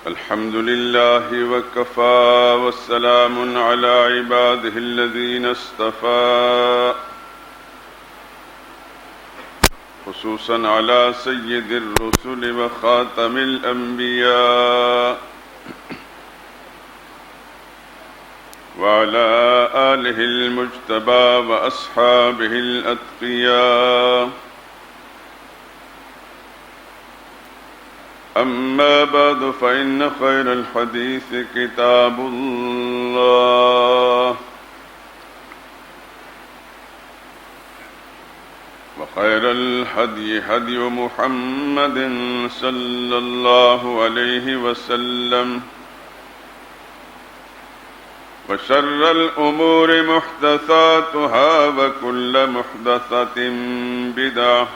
الحمد لله وكفى والسلام على عباده الذين اصطفى خصوصا على سيد الرسل وخاتم الأنبياء وعلى آله المجتبى وأصحابه الأتقياء. أما بعد فإن خير الحديث كتاب الله وخير الهدي هدي محمد صلى الله عليه وسلم وشر الأمور محدثاتها وكل محدثة بدعة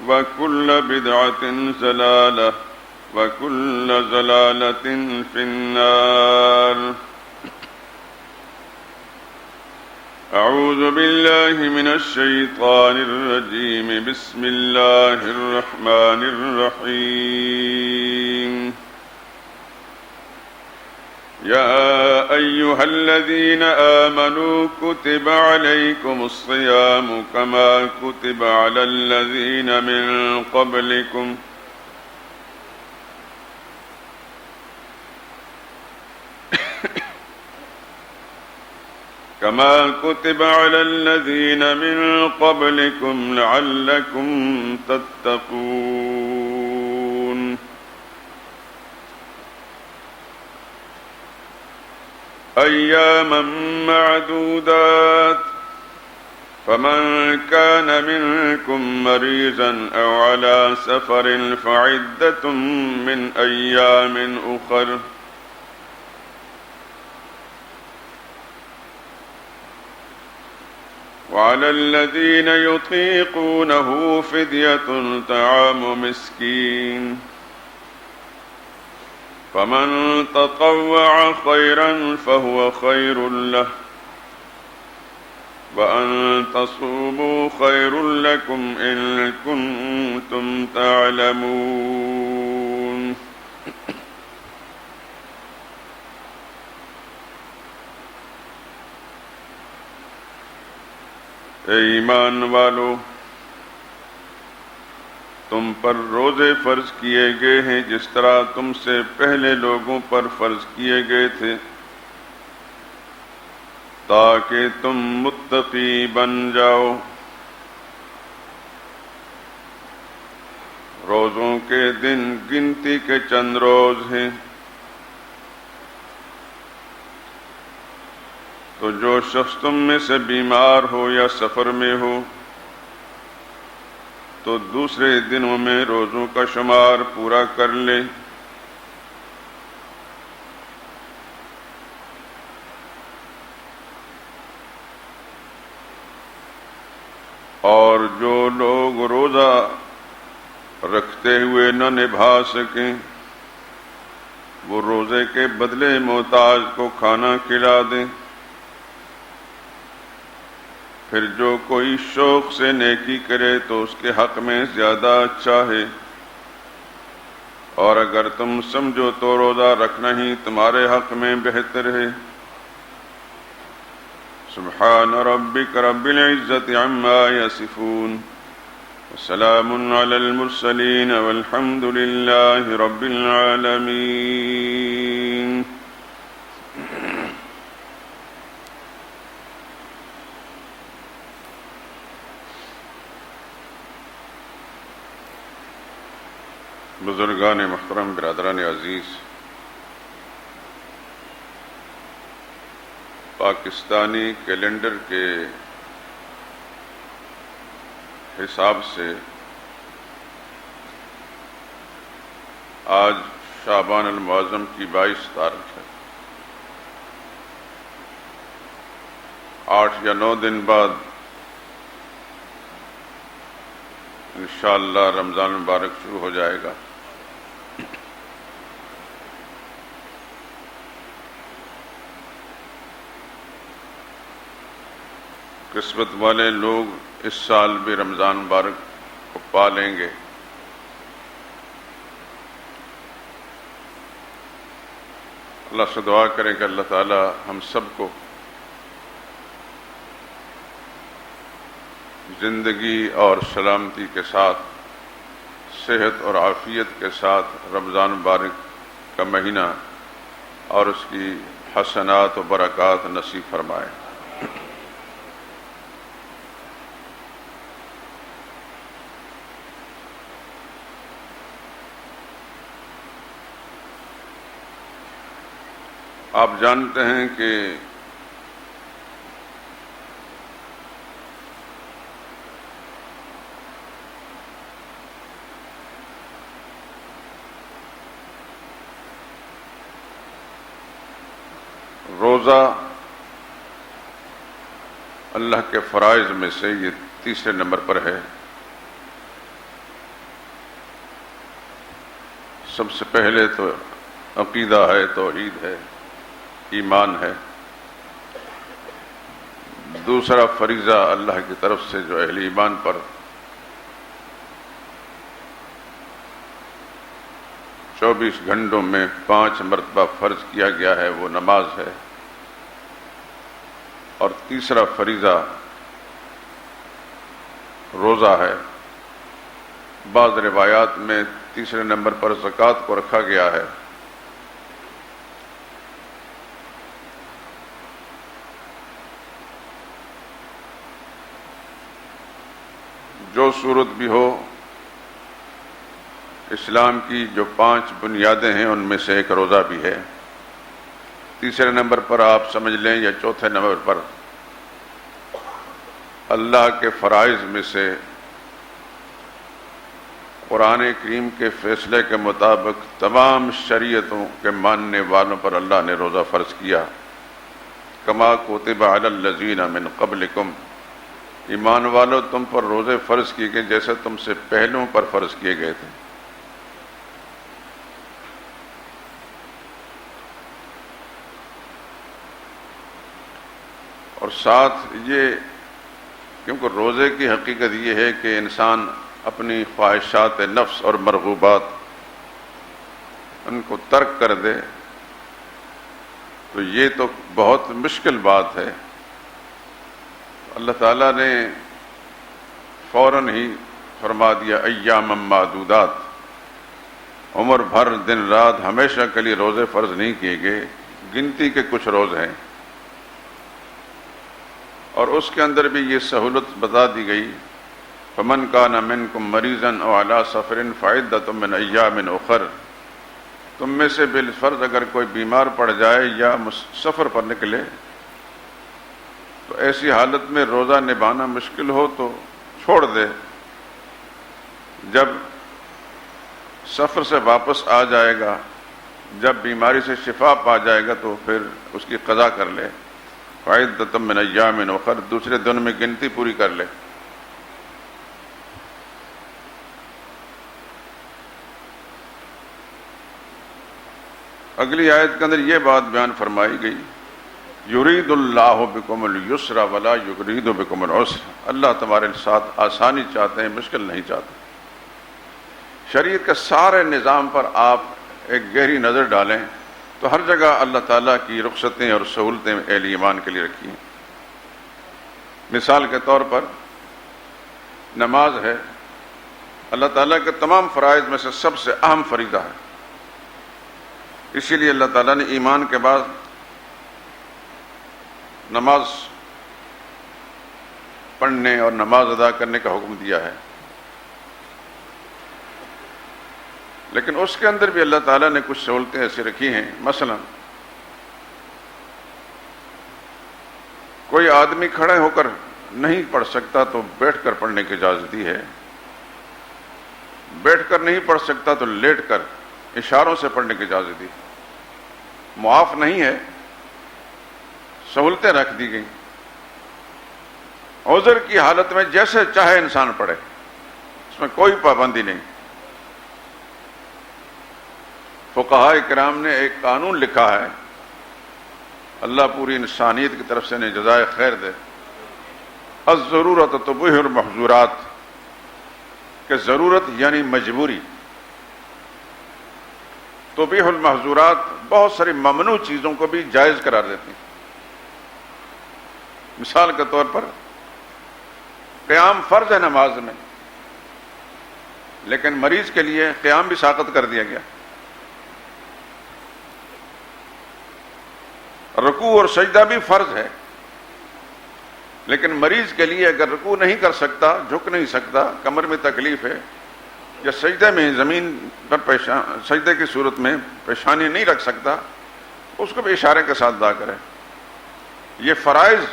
وكل بدعة ضلالة وكل ضلالة في النار. أعوذ بالله من الشيطان الرجيم. بسم الله الرحمن الرحيم. يا أيها الذين آمنوا كتب عليكم الصيام كما كتب على الذين من قبلكم لعلكم تتقون. أياما معدودات فمن كان منكم مريضا أو على سفر فعدة من أيام أخر. وعلى الذين يطيقونه فدية طعام مسكين فمن تطوع خيرا فهو خير له وأن تصوموا خير لكم إن كنتم تعلمون. اے ایمان والو، تم پر روزے فرض کیے گئے ہیں جس طرح تم سے پہلے لوگوں پر فرض کیے گئے تھے تاکہ تم متقی بن جاؤ. روزوں کے دن گنتی کے چند روز ہیں، تو جو شخص تم میں سے بیمار ہو یا سفر میں ہو تو دوسرے دنوں میں روزوں کا شمار پورا کر لے. اور جو لوگ روزہ رکھتے ہوئے نہ نبھا سکیں وہ روزے کے بدلے محتاج کو کھانا کھلا دیں. پھر جو کوئی شوق سے نیکی کرے تو اس کے حق میں زیادہ اچھا ہے، اور اگر تم سمجھو تو روزہ رکھنا ہی تمہارے حق میں بہتر ہے. سبحان ربک رب العزت عما یصفون وسلام علی المرسلین والحمد للہ رب العالمین. بزرگان محترم، برادران عزیز، پاکستانی کیلنڈر کے حساب سے آج شعبان المعظم کی 22 تاریخ ہے. 8 یا 9 دن بعد انشاءاللہ رمضان مبارک شروع ہو جائے گا. قسمت والے لوگ اس سال بھی رمضان مبارک کو پا لیں گے. اللہ سے دعا کریں کہ اللہ تعالی ہم سب کو زندگی اور سلامتی کے ساتھ، صحت اور عافیت کے ساتھ رمضان مبارک کا مہینہ اور اس کی حسنات و برکات نصیب فرمائے۔ آپ جانتے ہیں کہ روزہ اللہ کے فرائض میں سے یہ تیسرے نمبر پر ہے۔ سب سے پہلے تو عقیدہ ہے، توحید ہے، ایمان ہے۔ دوسرا فریضہ اللہ کی طرف سے جو اہل ایمان پر 24 گھنٹوں میں 5 مرتبہ فرض کیا گیا ہے، وہ نماز ہے۔ اور تیسرا فریضہ روزہ ہے۔ بعض روایات میں تیسرے نمبر پر زکوٰۃ کو رکھا گیا ہے۔ جو صورت بھی ہو، اسلام کی جو 5 بنیادیں ہیں ان میں سے ایک روزہ بھی ہے۔ تیسرے نمبر پر آپ سمجھ لیں یا چوتھے نمبر پر اللہ کے فرائض میں سے قرآن کریم کے فیصلے کے مطابق تمام شریعتوں کے ماننے والوں پر اللہ نے روزہ فرض کیا۔ کما کتب علی الذین من قبلکم، ایمان والو تم پر روزے فرض کیے گئے جیسے تم سے پہلوں پر فرض کیے گئے تھے۔ اور ساتھ یہ، کیونکہ روزے کی حقیقت یہ ہے کہ انسان اپنی خواہشات نفس اور مرغوبات ان کو ترک کر دے، تو یہ تو بہت مشکل بات ہے۔ اللہ تعالیٰ نے فوراً ہی فرما دیا ایام معدودات، عمر بھر دن رات ہمیشہ کے لیے روزے فرض نہیں کیے گئے، گنتی کے کچھ روز ہیں۔ اور اس کے اندر بھی یہ سہولت بتا دی گئی، فمن کان منکم مریضا او علی سفر فعدۃ من ایام اخر، تم میں سے بالفرض اگر کوئی بیمار پڑ جائے یا سفر پر نکلے تو ایسی حالت میں روزہ نبھانا مشکل ہو تو چھوڑ دے، جب سفر سے واپس آ جائے گا، جب بیماری سے شفا پا جائے گا تو پھر اس کی قضا کر لے۔ فعدۃ من ایام اخر، دوسرے دن میں گنتی پوری کر لے۔ اگلی آیت کے اندر یہ بات بیان فرمائی گئی، یرید اللہ بکم الیسر ولا یرید بکم العسر، اللہ تمہارے ساتھ آسانی چاہتے ہیں، مشکل نہیں چاہتے۔ شریعت کے سارے نظام پر آپ ایک گہری نظر ڈالیں تو ہر جگہ اللہ تعالیٰ کی رخصتیں اور سہولتیں اہل ایمان کے لیے رکھی ہیں۔ مثال کے طور پر نماز ہے، اللہ تعالیٰ کے تمام فرائض میں سے سب سے اہم فریضہ ہے، اسی لیے اللہ تعالیٰ نے ایمان کے بعد نماز پڑھنے اور نماز ادا کرنے کا حکم دیا ہے۔ لیکن اس کے اندر بھی اللہ تعالیٰ نے کچھ سہولتیں ایسی رکھی ہیں، مثلا کوئی آدمی کھڑے ہو کر نہیں پڑھ سکتا تو بیٹھ کر پڑھنے کی اجازت دی ہے، بیٹھ کر نہیں پڑھ سکتا تو لیٹ کر اشاروں سے پڑھنے کی اجازت دی، معاف نہیں ہے، سہولتیں رکھ دی گئیں۔ عذر کی حالت میں جیسے چاہے انسان پڑھے، اس میں کوئی پابندی نہیں۔ فقہاء کرام نے ایک قانون لکھا ہے، اللہ پوری انسانیت کی طرف سے انہیں جزائے خیر دے، الضرورت تبیح المحظورات، کہ ضرورت یعنی مجبوری تبیح المحظورات بہت ساری ممنوع چیزوں کو بھی جائز قرار دیتی ہیں۔ مثال کے طور پر قیام فرض ہے نماز میں، لیکن مریض کے لیے قیام بھی ساقط کر دیا گیا۔ رکوع اور سجدہ بھی فرض ہے، لیکن مریض کے لیے اگر رکوع نہیں کر سکتا، جھک نہیں سکتا، کمر میں تکلیف ہے، یا سجدے میں زمین پر سجدے کی صورت میں پیشانی نہیں رکھ سکتا، اس کو بھی اشارے کے ساتھ ادا کرے۔ یہ فرائض،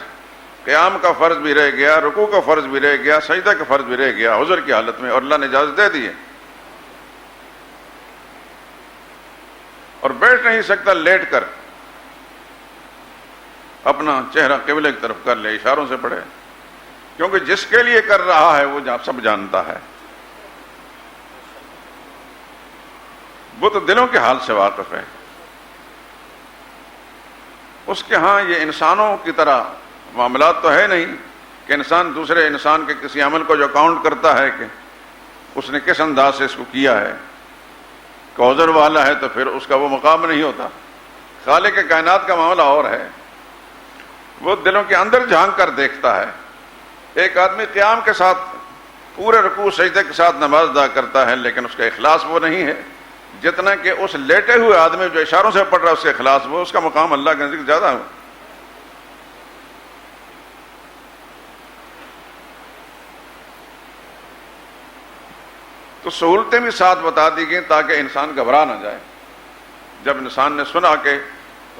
قیام کا فرض بھی رہ گیا، رکوع کا فرض بھی رہ گیا، سجدہ کا فرض بھی رہ گیا عذر کی حالت میں، اور اللہ نے اجازت دے دی ہے۔ اور بیٹھ نہیں سکتا، لیٹ کر اپنا چہرہ قبلے کی طرف کر لے، اشاروں سے پڑھے، کیونکہ جس کے لیے کر رہا ہے وہ سب جانتا ہے، وہ تو دلوں کے حال سے واقف ہے۔ اس کے ہاں یہ انسانوں کی طرح معاملات تو ہے نہیں کہ انسان دوسرے انسان کے کسی عمل کو جو کاؤنٹ کرتا ہے کہ اس نے کس انداز سے اس کو کیا ہے، کہ عذر والا ہے تو پھر اس کا وہ مقام نہیں ہوتا۔ خالق کائنات کا معاملہ اور ہے، وہ دلوں کے اندر جھانک کر دیکھتا ہے۔ ایک آدمی قیام کے ساتھ پورے رکوع سجدے کے ساتھ نماز ادا کرتا ہے، لیکن اس کا اخلاص وہ نہیں ہے جتنا کہ اس لیٹے ہوئے آدمی جو اشاروں سے پڑھ رہا ہے اس کا اخلاص، وہ اس کا مقام اللہ کے نزدیک زیادہ ہے۔ تو سہولتیں بھی ساتھ بتا دی گئیں تاکہ انسان گھبرا نہ جائے۔ جب انسان نے سنا کہ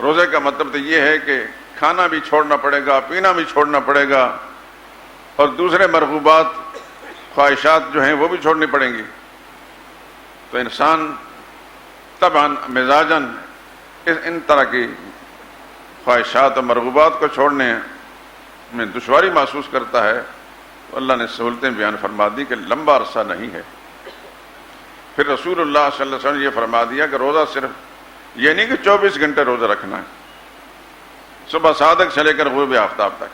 روزے کا مطلب تو یہ ہے کہ کھانا بھی چھوڑنا پڑے گا، پینا بھی چھوڑنا پڑے گا، اور دوسرے مرغوبات، خواہشات جو ہیں وہ بھی چھوڑنی پڑیں گی، تو انسان طبعاً مزاجاً ان طرح کی خواہشات اور مرغوبات کو چھوڑنے میں دشواری محسوس کرتا ہے۔ تو اللہ نے سہولتیں بیان فرما دی کہ لمبا عرصہ نہیں ہے۔ پھر رسول اللہ صلی اللہ علیہ وسلم نے یہ فرما دیا کہ روزہ صرف یہ نہیں کہ 24 گھنٹے روزہ رکھنا ہے، صبح صادق سے لے کر غروب آفتاب تک،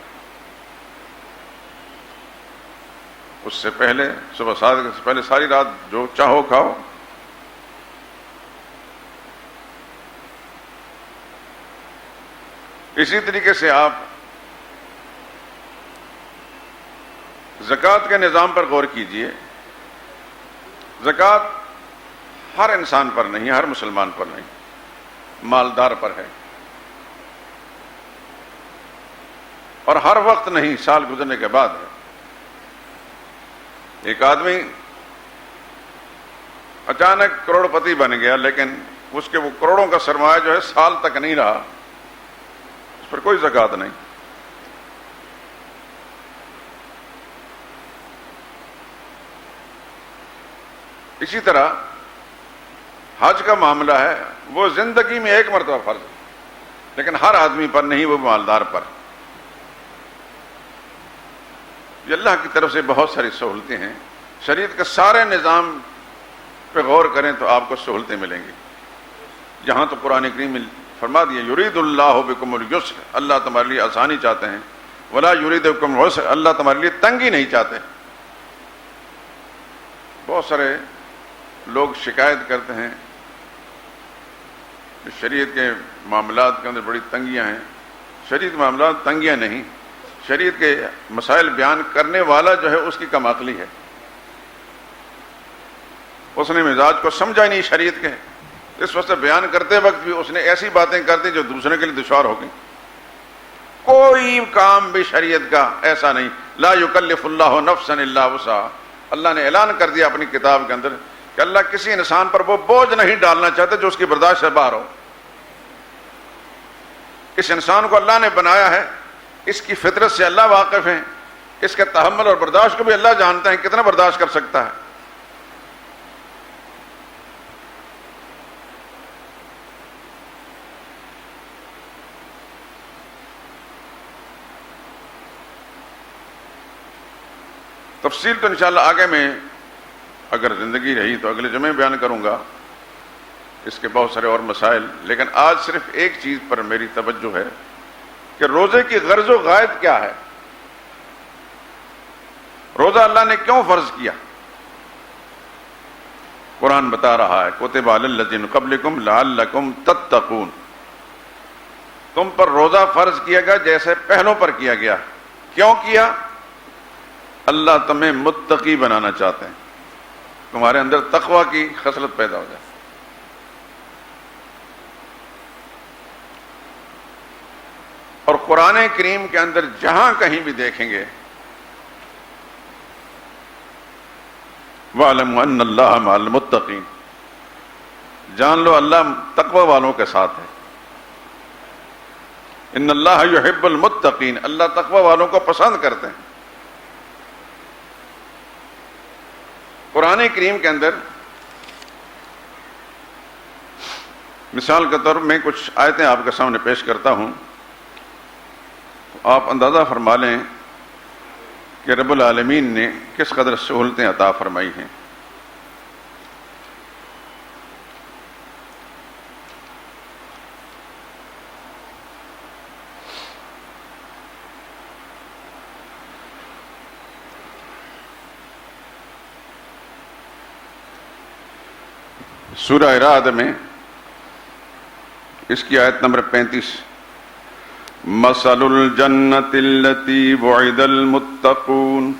اس سے پہلے صبح صادق سے پہلے ساری رات جو چاہو کھاؤ۔ اسی طریقے سے آپ زکوٰۃ کے نظام پر غور کیجئے۔ زکوٰۃ ہر انسان پر نہیں، ہر مسلمان پر نہیں، مالدار پر ہے، اور ہر وقت نہیں، سال گزرنے کے بعد ہے۔ ایک آدمی اچانک کروڑ پتی بن گیا، لیکن اس کے وہ کروڑوں کا سرمایہ جو ہے سال تک نہیں رہا، اس پر کوئی زکوٰۃ نہیں۔ اسی طرح حج کا معاملہ ہے، وہ زندگی میں ایک مرتبہ فرض ہے، لیکن ہر آدمی پر نہیں، وہ مالدار پر۔ یہ اللہ کی طرف سے بہت ساری سہولتیں ہیں۔ شریعت کے سارے نظام پہ غور کریں تو آپ کو سہولتیں ملیں گی۔ جہاں تو قرآن کریم میں فرما دیا یرید اللہ بکم الیسر، اللہ تمہارے لیے آسانی چاہتے ہیں، ولا یرید بکم العسر، اللہ تمہارے لیے تنگی نہیں چاہتے۔ بہت سارے لوگ شکایت کرتے ہیں کہ شریعت کے معاملات کے اندر بڑی تنگیاں ہیں۔ شریعت کے معاملات تنگیاں نہیں، شریعت کے مسائل بیان کرنے والا جو ہے اس کی کم عقلی ہے، اس نے مزاج کو سمجھا ہی نہیں شریعت کے، اس وجہ سے بیان کرتے وقت بھی اس نے ایسی باتیں کر دی جو دوسرے کے لیے دشوار ہو گئی۔ کوئی کام بھی شریعت کا ایسا نہیں، لا یکلف اللہ نفسا الا وسعہا، اللہ نے اعلان کر دیا اپنی کتاب کے اندر کہ اللہ کسی انسان پر وہ بوجھ نہیں ڈالنا چاہتے جو اس کی برداشت سے باہر ہو۔ اس انسان کو اللہ نے بنایا ہے، اس کی فطرت سے اللہ واقف ہیں، اس کے تحمل اور برداشت کو بھی اللہ جانتے ہیں کتنا برداشت کر سکتا ہے۔ تفصیل تو انشاءاللہ آگے میں اگر زندگی رہی تو اگلے جمعے بیان کروں گا اس کے بہت سارے اور مسائل، لیکن آج صرف ایک چیز پر میری توجہ ہے کہ روزے کی غرض و غایت کیا ہے، روزہ اللہ نے کیوں فرض کیا۔ قرآن بتا رہا ہے کتب علی الذین قبلکم لعلکم تتقون، تم پر روزہ فرض کیا گیا جیسے پہلوں پر کیا گیا. کیوں کیا؟ اللہ تمہیں متقی بنانا چاہتے ہیں، تمہارے اندر تقوی کی خصلت پیدا ہو جائے. اور قرآن کریم کے اندر جہاں کہیں بھی دیکھیں گے وَاعْلَمُوا أَنَّ اللَّهَ مَعَ الْمُتَّقِينَ، جان لو اللہ تقوی والوں کے ساتھ ہے. ان اللہ یحب المتقین، اللہ تقوی والوں کو پسند کرتے ہیں. قرآن کریم کے اندر مثال کے طور پر میں کچھ آیتیں آپ کے سامنے پیش کرتا ہوں، آپ اندازہ فرما لیں کہ رب العالمین نے کس قدر سہولتیں عطا فرمائی ہیں. سورہ رعد میں اس کی آیت نمبر 35، مثل الجنت التي وعد المتقون،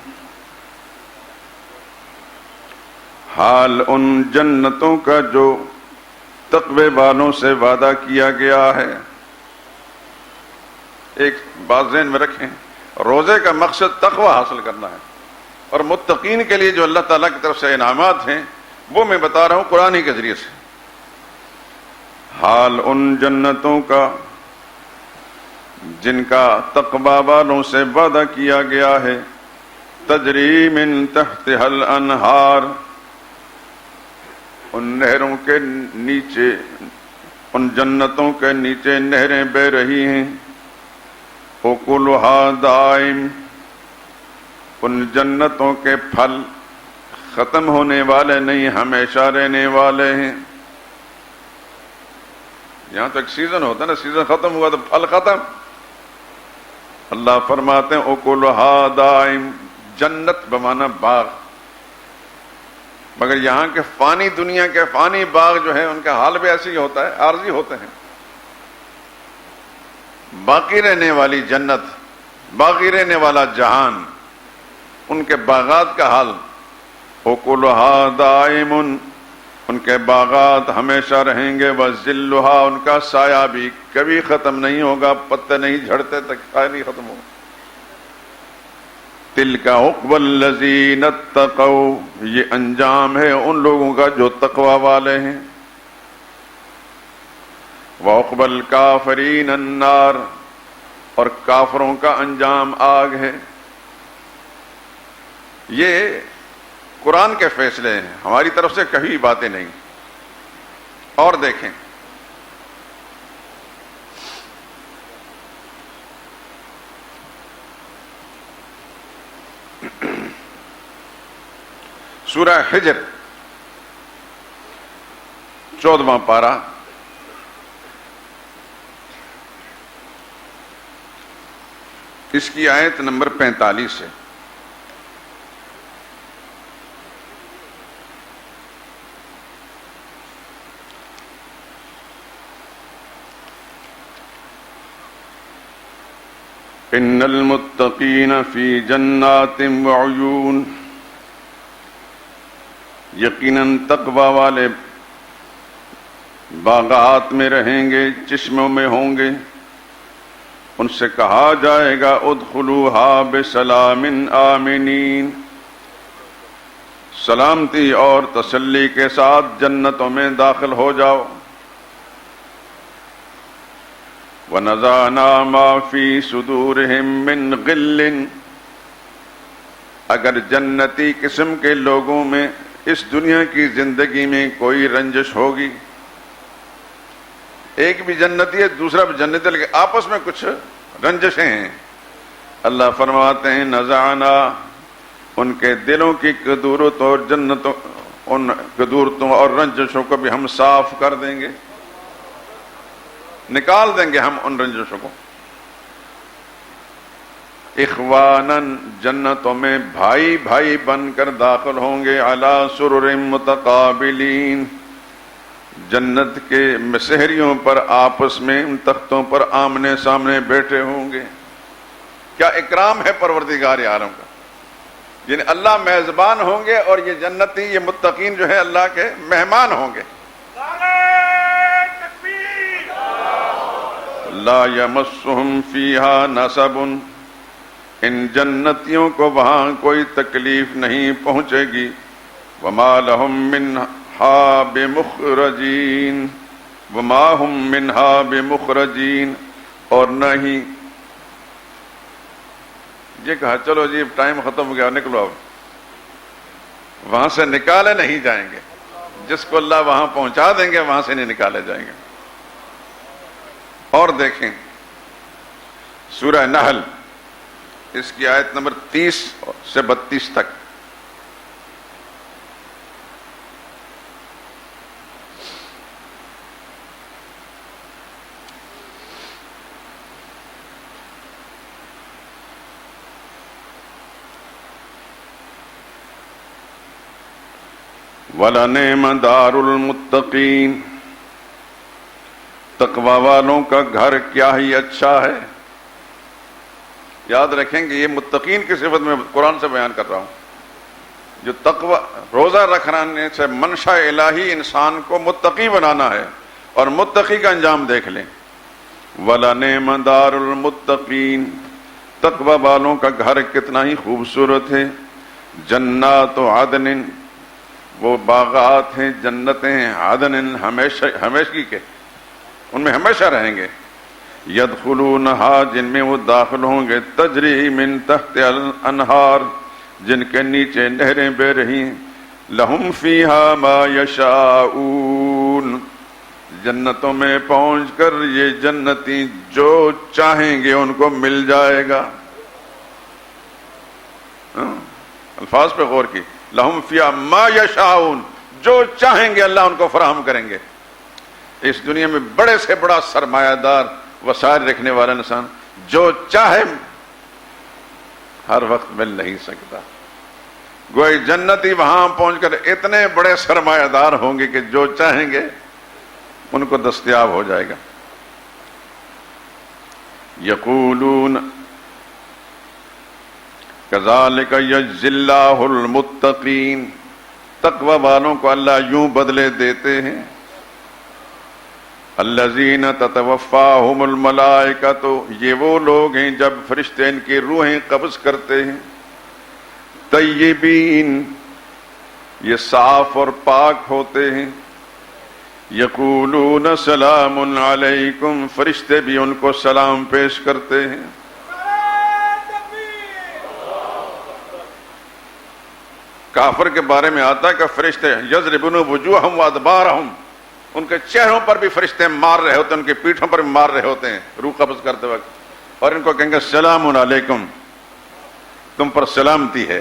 حال ان جنتوں کا جو تقوی والوں سے وعدہ کیا گیا ہے. ایک بات ذہن میں رکھیں، روزے کا مقصد تقوی حاصل کرنا ہے، اور متقین کے لیے جو اللہ تعالیٰ کی طرف سے انعامات ہیں وہ میں بتا رہا ہوں قرآن کے ذریعے سے. حال ان جنتوں کا جن کا تقوی والوں سے وعدہ کیا گیا ہے، تجری من تحتها الانہار، ان نہروں کے نیچے، ان جنتوں کے نیچے نہریں بہ رہی ہیں. اکلها دائم، ان جنتوں کے پھل ختم ہونے والے نہیں، ہمیشہ رہنے والے ہیں. یہاں تو ایک سیزن ہوتا ہے نا، سیزن ختم ہوا تو پھل ختم. اللہ فرماتے ہیں اکلها دائم، جنت بمانا باغ، مگر یہاں کے فانی دنیا کے فانی باغ جو ہیں ان کا حال بھی ایسے ہی ہوتا ہے، عارضی ہوتے ہیں. باقی رہنے والی جنت، باقی رہنے والا جہان، ان کے باغات کا حال اکلها دائم، ان کے باغات ہمیشہ رہیں گے. وظلها، ان کا سایہ بھی کبھی ختم نہیں ہوگا، پتے نہیں جھڑتے تک سایہ نہیں ختم ہوگا. تلک عقبی الذین اتقوا، یہ انجام ہے ان لوگوں کا جو تقوی والے ہیں. وعقبی الکافرین النار، اور کافروں کا انجام آگ ہے. یہ قرآن کے فیصلے ہیں، ہماری طرف سے کبھی باتیں نہیں. اور دیکھیں سورہ حجر 14واں پارہ، اس کی آیت نمبر 45 ہے. ان المتقین فی جنات وعیون، یقیناً تقوی والے باغات میں رہیں گے، چشموں میں ہوں گے. ان سے کہا جائے گا ادخلوها بسلام آمنین، سلامتی اور تسلی کے ساتھ جنتوں میں داخل ہو جاؤ. وَنَزَعْنَا مَا فِي صُدُورِهِم مِّن غِلٍّ، اگر جنتی قسم کے لوگوں میں اس دنیا کی زندگی میں کوئی رنجش ہوگی، ایک بھی جنتی ہے دوسرا بھی جنتی ہے لیکن آپس میں کچھ رنجشیں ہیں، اللہ فرماتے ہیں نزعنا، ان کے دلوں کی قدورت اور جنتوں، ان قدورتوں اور رنجشوں کو بھی ہم صاف کر دیں گے، نکال دیں گے ہم ان رنجشوں کو. اخوانن جنتوں میں بھائی بھائی بن کر داخل ہوں گے، علی سرر متقابلین جنت کے مسہریوں پر آپس میں ان تختوں پر آمنے سامنے بیٹھے ہوں گے۔ کیا اکرام ہے پروردگار عالم کا، یعنی اللہ میزبان ہوں گے اور یہ جنتی یہ متقین جو ہے اللہ کے مہمان ہوں گے۔ لا یمسہم فیہا نصب ان جنتیوں کو وہاں کوئی تکلیف نہیں پہنچے گی، وما لہم منہا بمخرجین وما ہم منہا بمخرجین، اور نہ ہی یہ کہا چلو جی ٹائم ختم ہو گیا نکلو، اب وہاں سے نکالے نہیں جائیں گے، جس کو اللہ وہاں پہنچا دیں گے وہاں سے نہیں نکالے جائیں گے۔ اور دیکھیں سورہ نحل اس کی آیت نمبر 30 سے 32 تک، وَلَنِعْمَ دَارُ الْمُتَّقِينَ تقوی والوں کا گھر کیا ہی اچھا ہے۔ یاد رکھیں کہ یہ متقین کی صفت میں قرآن سے بیان کر رہا ہوں، جو تقوی روزہ رکھنے سے منشا الہی انسان کو متقی بنانا ہے، اور متقی کا انجام دیکھ لیں۔ وَلَنِعْمَ دَارُ الْمُتَّقِينَ تقوی والوں کا گھر کتنا ہی خوبصورت ہے۔ جنات عدن وہ باغات ہیں، جنتیں ہیں، عدن ہمیشگی کے، ان میں ہمیشہ رہیں گے۔ یدخلونہا جن میں وہ داخل ہوں گے، تجری من تحت الانہار جن کے نیچے نہریں بہ رہی ہیں، لہم فیہا ما یشاؤون جنتوں میں پہنچ کر یہ جنتی جو چاہیں گے ان کو مل جائے گا۔ الفاظ پہ غور کی، لہم فیہا ما یشاؤون جو چاہیں گے اللہ ان کو فراہم کریں گے۔ اس دنیا میں بڑے سے بڑا سرمایہ دار وسائل رکھنے والا انسان جو چاہے ہر وقت مل نہیں سکتا، گویا جنتی وہاں پہنچ کر اتنے بڑے سرمایہ دار ہوں گے کہ جو چاہیں گے ان کو دستیاب ہو جائے گا۔ یقولون کذالک یجزی اللہ المتقین تقوی والوں کو اللہ یوں بدلے دیتے ہیں۔ الذین تتوفاہم الملائکۃ یہ وہ لوگ ہیں جب فرشتے ان کی روحیں قبض کرتے ہیں، طیبین یہ صاف اور پاک ہوتے ہیں، یقولون سلام علیکم فرشتے بھی ان کو سلام پیش کرتے ہیں۔ کافر کے بارے میں آتا ہے کہ فرشتے یضربون وجوہہم وادبارہم ان کے چہروں پر بھی فرشتے مار رہے ہوتے ہیں، ان کی پیٹھوں پر بھی مار رہے ہوتے ہیں روح قبض کرتے وقت، اور ان کو کہیں گے سلام علیکم تم پر سلامتی ہے۔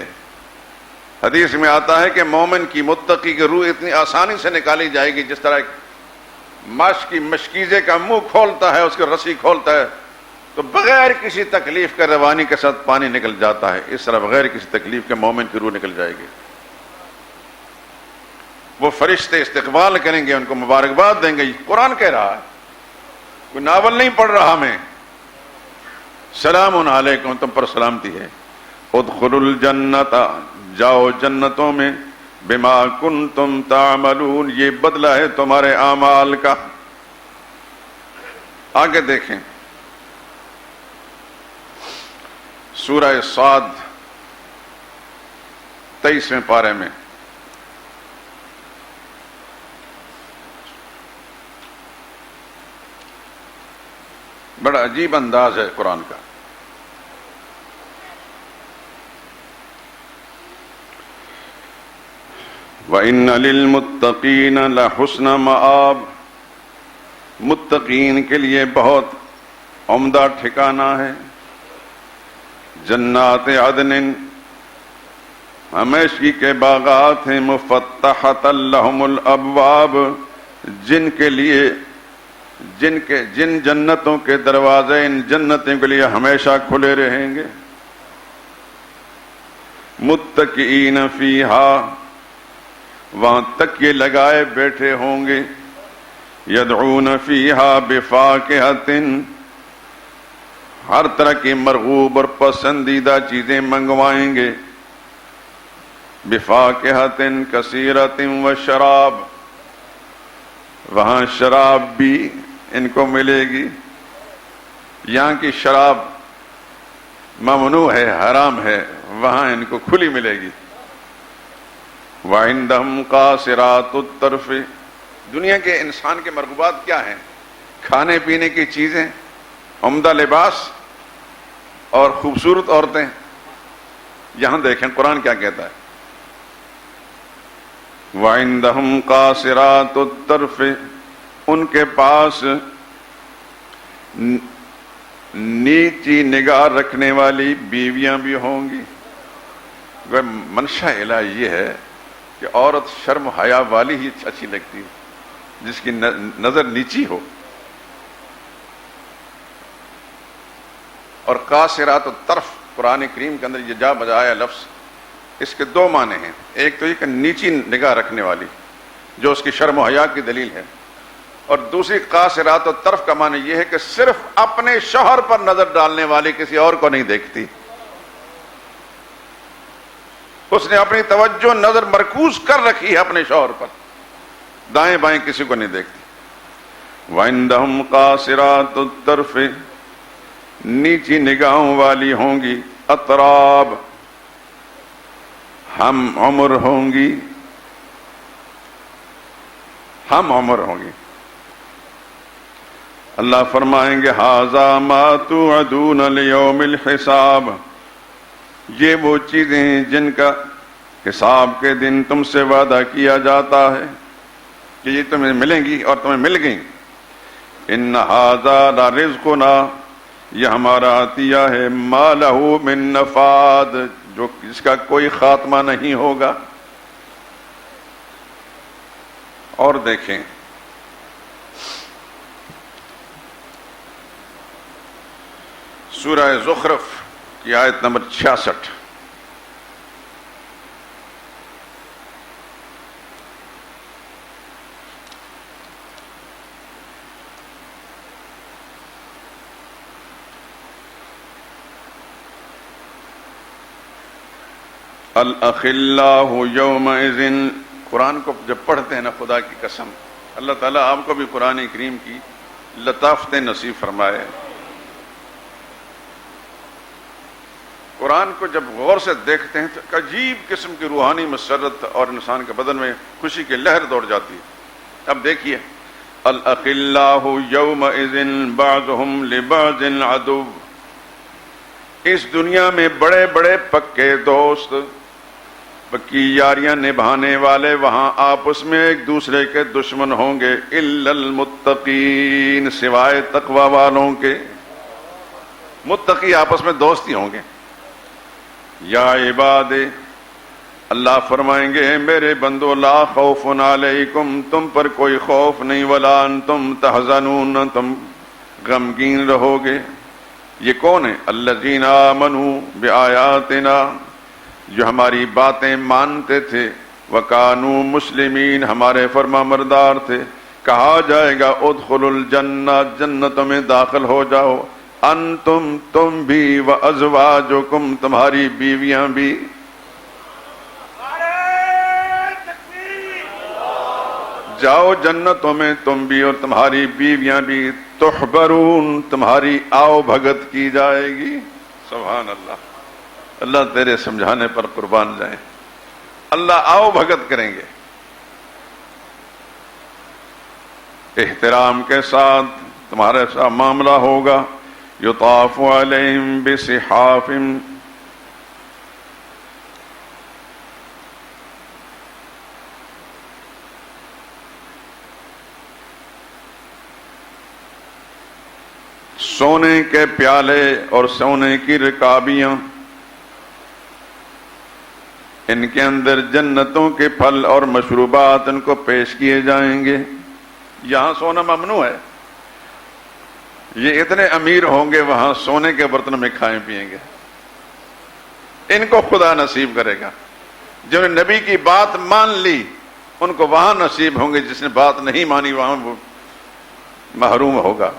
حدیث میں آتا ہے کہ مومن کی متقی کی روح اتنی آسانی سے نکالی جائے گی جس طرح ماش کی مشکیزے کا منہ کھولتا ہے، اس کی رسی کھولتا ہے تو بغیر کسی تکلیف کے روانی کے ساتھ پانی نکل جاتا ہے، اس طرح بغیر کسی تکلیف کے مومن کی روح نکل جائے گی۔ وہ فرشتے استقبال کریں گے، ان کو مبارکباد دیں گے۔ قرآن کہہ رہا ہے، کوئی ناول نہیں پڑھ رہا میں۔ سلام علیکم تم پر سلامتی ہے۔ ادخلوا الجنت جاؤ جنتوں میں، بما کنتم تعملون یہ بدلہ ہے تمہارے اعمال کا۔ آگے دیکھیں سورہ صاد 23ویں پارے میں، بڑا عجیب انداز ہے قرآن کا۔ وَإِنَّ لِلْمُتَّقِينَ لَحُسْنَ مَآب متقین کے لیے بہت عمدہ ٹھکانہ ہے۔ جنات عدن ہمیشگی کے باغات ہیں، مفتحۃ لہم الابواب جن کے لیے جن جنتوں کے دروازے ان جنتوں کے لیے ہمیشہ کھلے رہیں گے۔ متکئین فیہا، وہاں تکیے لگائے بیٹھے ہوں گے، یدعون فیہا بفاکہۃ، ہر طرح کی مرغوب اور پسندیدہ چیزیں منگوائیں گے، بفاکہۃ کثیرۃ وشراب، وہاں شراب بھی ان کو ملے گی۔ یہاں کی شراب ممنوع ہے، حرام ہے، وہاں ان کو کھلی ملے گی۔ وَعِندَهُمْ قَاصِرَاتُ الطَّرْفِ، دنیا کے انسان کے مرغوبات کیا ہیں؟ کھانے پینے کی چیزیں، عمدہ لباس اور خوبصورت عورتیں۔ یہاں دیکھیں قرآن کیا کہتا ہے، وَعِندَهُمْ قَاصِرَاتُ الطَّرْفِ، ان کے پاس نیچی نگاہ رکھنے والی بیویاں بھی ہوں گی۔ منشا الہی یہ ہے کہ عورت شرم و حیا والی ہی اچھی لگتی ہے، جس کی نظر نیچی ہو۔ اور قاصرات الطرف قرآن کریم کے اندر یہ جا بجایا لفظ، اس کے دو معنی ہیں، ایک تو یہ کہ نیچی نگاہ رکھنے والی جو اس کی شرم و حیا کی دلیل ہے، اور دوسری قاصرات الطرف کا معنی یہ ہے کہ صرف اپنے شوہر پر نظر ڈالنے والی، کسی اور کو نہیں دیکھتی، اس نے اپنی توجہ نظر مرکوز کر رکھی ہے اپنے شوہر پر، دائیں بائیں کسی کو نہیں دیکھتی۔ وَعِندَهُمْ قَاصِرَاتُ الطَّرْفِ، نیچی نگاہوں والی ہوں گی، اطراب، ہم عمر ہوں گی، ہم عمر ہوں گی۔ اللہ فرمائیں گے ھذا ما توعدون لیوم الحساب، یہ وہ چیزیں ہیں جن کا حساب کے دن تم سے وعدہ کیا جاتا ہے کہ یہ تمہیں ملیں گی اور تمہیں مل گئیں۔ ان ھذا لرزقنا، یہ ہمارا عطیہ ہے، ما لہ من نفاد، جو جس کا کوئی خاتمہ نہیں ہوگا۔ اور دیکھیں سورہ زخرف کی آیت نمبر 66، الاخلاء یومئذ، قرآن کو جب پڑھتے ہیں نا، خدا کی قسم اللہ تعالیٰ آپ کو بھی قرآن کریم کی لطافتیں نصیب فرمائے۔ قرآن کو جب غور سے دیکھتے ہیں تو ایک عجیب قسم کی روحانی مسرت اور انسان کے بدن میں خوشی کی لہر دوڑ جاتی ہے۔ اب دیکھیے، الاخلاء یومئذ بعضهم لبعض عدو، اس دنیا میں بڑے بڑے پکے دوست، پکی یاریاں نبھانے والے وہاں آپس میں ایک دوسرے کے دشمن ہوں گے، الا المتقین، سوائے تقوی والوں کے۔ متقی آپس میں دوست ہی ہوں گے۔ یا عباد، اللہ فرمائیں گے میرے بندو، لا خوف علیکم، تم پر کوئی خوف نہیں، ولا انتم تحزنون، تم غمگین رہو گے۔ یہ کون ہے؟ الذین آمنوا بآیاتنا، جو ہماری باتیں مانتے تھے، وکانوا مسلمین، ہمارے فرما بردار تھے۔ کہا جائے گا ادخلوا الجنہ، جنت میں داخل ہو جاؤ، انتم، تم بھی، وازواجکم، تمہاری بیویاں بھی، جاؤ جنتوں میں تم بھی اور تمہاری بیویاں بھی، تحبرون، تمہاری آؤ بھگت کی جائے گی۔ سبحان اللہ، اللہ تیرے سمجھانے پر قربان جائیں، اللہ آؤ بھگت کریں گے، احترام کے ساتھ تمہارے ساتھ معاملہ ہوگا۔ یطاف علیہم بصحاف، سونے کے پیالے اور سونے کی رکابیاں، ان کے اندر جنتوں کے پھل اور مشروبات ان کو پیش کیے جائیں گے۔ یہاں سونا ممنوع ہے، یہ اتنے امیر ہوں گے وہاں سونے کے برتن میں کھائیں پیئیں گے۔ ان کو خدا نصیب کرے گا. جنہوں نے نبی کی بات مان لی ان کو وہاں نصیب ہوں گے، جس نے بات نہیں مانی وہاں وہ محروم ہوگا.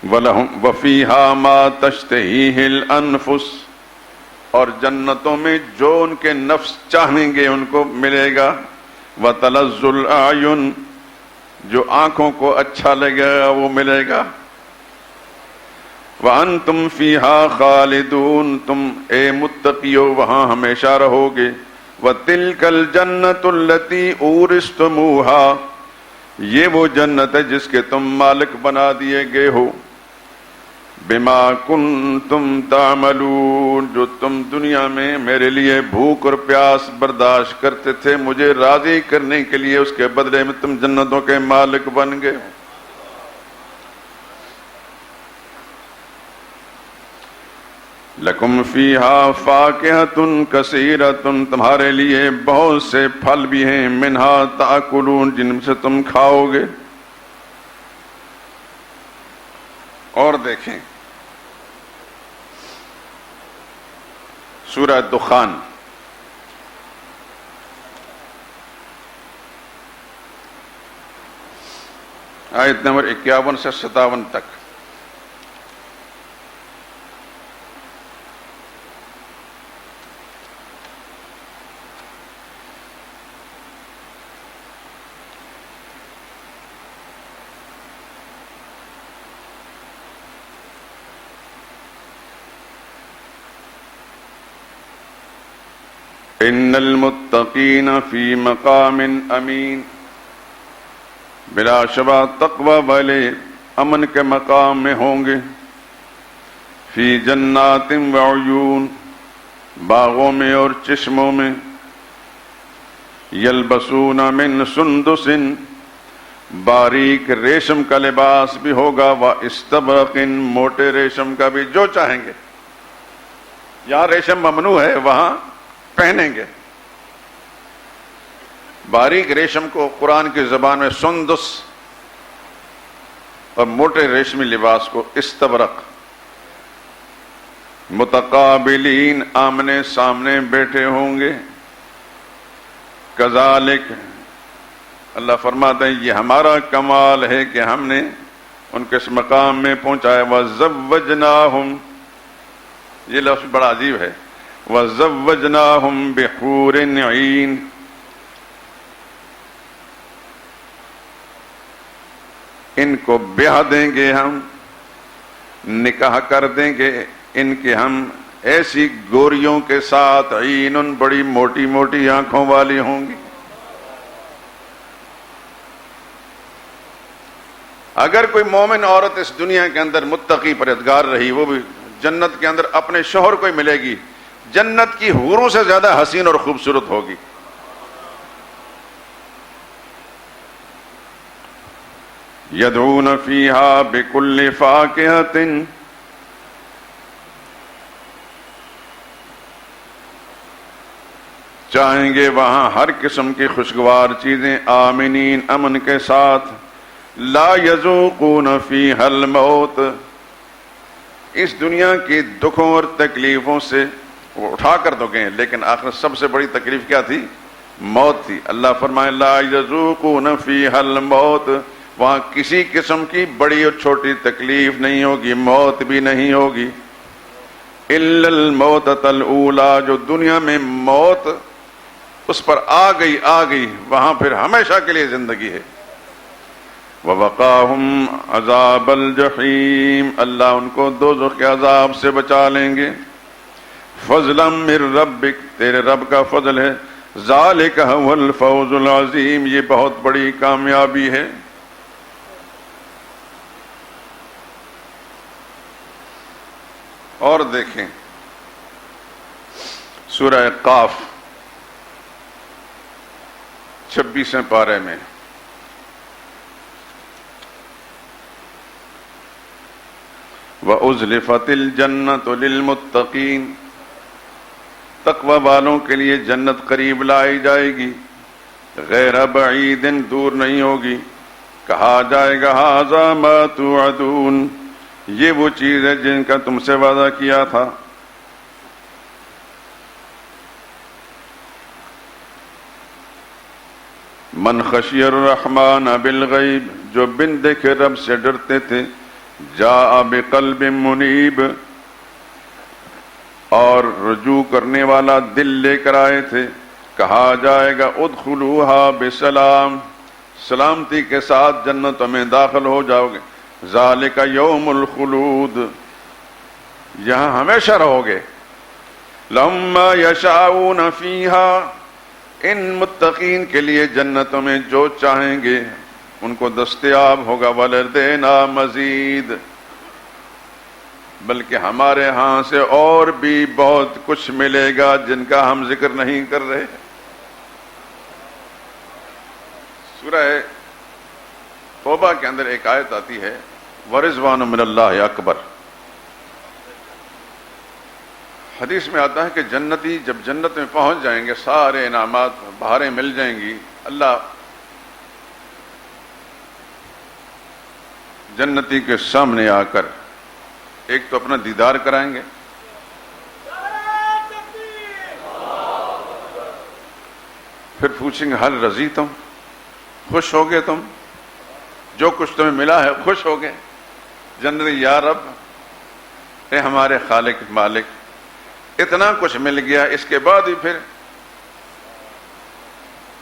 وَلَهُمْ وَفِيهَا مَا تَشْتَهِيهِ الْأَنفُسُ، اور جنتوں میں جو ان کے نفس چاہیں گے ان کو ملے گا. وَتَلَذُّ الْأَعْيُنُ، جو آنکھوں کو اچھا لگے گا وہ ملے گا. وَأَنْتُمْ فِيهَا خَالِدُونَ، تم اے متقیو وہاں ہمیشہ رہو گے. وَتِلْكَ الْجَنَّةُ الَّتِي أُورِثْتُمُوهَا، یہ وہ جنت ہے جس کے تم مالک بنا دیے گئے ہو. بما کنتم تعملون، جو تم دنیا میں میرے لیے بھوک اور پیاس برداشت کرتے تھے مجھے راضی کرنے کے لیے، اس کے بدلے میں تم جنتوں کے مالک بن گئے. لکم فیہا فاکہۃ کثیرۃ، تمہارے لیے بہت سے پھل بھی ہیں. منہا تاکلون، جن سے تم کھاؤ گے. اور دیکھیں سورہ دخان آیت نمبر 51 سے 57 تک. ان المتقین فی مقام امین، بلا شبہ تقوی والے امن کے مقام میں ہوں گے. فی جنات وعیون، باغوں میں اور چشموں میں. یلبسون من سندس، باریک ریشم کا لباس بھی ہوگا. واستبرق، موٹے ریشم کا بھی، جو چاہیں گے. یہاں ریشم ممنوع ہے، وہاں پہنیں گے. باریک ریشم کو قرآن کی زبان میں سندس اور موٹے ریشمی لباس کو استبرق. متقابلین، آمنے سامنے بیٹھے ہوں گے. کذالک، اللہ فرماتے ہیں یہ ہمارا کمال ہے کہ ہم نے ان کے اس مقام میں پہنچایا. وَزَوَّجْنَاهُمْ، یہ لفظ بڑا عجیب ہے. وَزَوَّجْنَاهُمْ بِحُورٍ عِین، ان کو بیاہ دیں گے ہم، نکاح کر دیں گے ان کے ہم ایسی گوریوں کے ساتھ. عین، بڑی موٹی موٹی آنکھوں والی ہوں گی. اگر کوئی مومن عورت اس دنیا کے اندر متقی پرہیزگار رہی، وہ بھی جنت کے اندر اپنے شوہر کو ہی ملے گی. جنت کی حوروں سے زیادہ حسین اور خوبصورت ہوگی. یدعون فیہا بکل فاکہۃ، چاہیں گے وہاں ہر قسم کی خوشگوار چیزیں. آمنین، امن کے ساتھ. لا یذوقون فیہا الموت، اس دنیا کی دکھوں اور تکلیفوں سے وہ اٹھا کر تو گئے، لیکن آخر سب سے بڑی تکلیف کیا تھی؟ موت تھی. اللہ فرمائے لا یذوقون فیہا الموت، وہاں کسی قسم کی بڑی اور چھوٹی تکلیف نہیں ہوگی، موت بھی نہیں ہوگی. الا الموتۃ الاولی، جو دنیا میں موت اس پر آ گئی وہاں پھر ہمیشہ کے لیے زندگی ہے. وَوَقَاهُمْ عَذَابَ الْجَحِيمِ، اللہ ان کو دوزخ کے عذاب سے بچا لیں گے. فضلا من ربک، تیرے رب کا فضل ہے. ذالک هو الفوز العظیم، یہ بہت بڑی کامیابی ہے. اور دیکھیں سورہ قاف 26 پارے میں وَأُزْلِفَتِ الْجَنَّةُ لِلْمُتَّقِينَ، تقوی والوں کے لیے جنت قریب لائی جائے گی. غیر بعید، دور نہیں ہوگی. کہا جائے گا ھذا ما توعدون، یہ وہ چیز ہے جن کا تم سے وعدہ کیا تھا. من خشی الرحمن بالغیب، جو بن دیکھے رب سے ڈرتے تھے. جاء بقلب منیب، اور رجوع کرنے والا دل لے کر آئے تھے. کہا جائے گا ادخلوها بسلام، سلامتی کے ساتھ جنتوں میں داخل ہو جاؤ گے. ذالک یوم الخلود، یہاں ہمیشہ رہو گے. لہم ما یشاؤون فیہا، ان متقین کے لیے جنتوں میں جو چاہیں گے ان کو دستیاب ہوگا. ولدینا مزید، بلکہ ہمارے ہاں سے اور بھی بہت کچھ ملے گا جن کا ہم ذکر نہیں کر رہے. سورہ توبہ کے اندر ایک آیت آتی ہے ورضوان من اللہ اکبر. حدیث میں آتا ہے کہ جنتی جب جنت میں پہنچ جائیں گے سارے انعامات بہاریں مل جائیں گی. اللہ جنتی کے سامنے آ کر ایک تو اپنا دیدار کرائیں گے، پھر پوچھیں گے حل رضیتم، خوش ہو گئے تم؟ جو کچھ تمہیں ملا ہے خوش ہو گئے؟ جنتی یا رب، اے ہمارے خالق مالک، اتنا کچھ مل گیا، اس کے بعد ہی پھر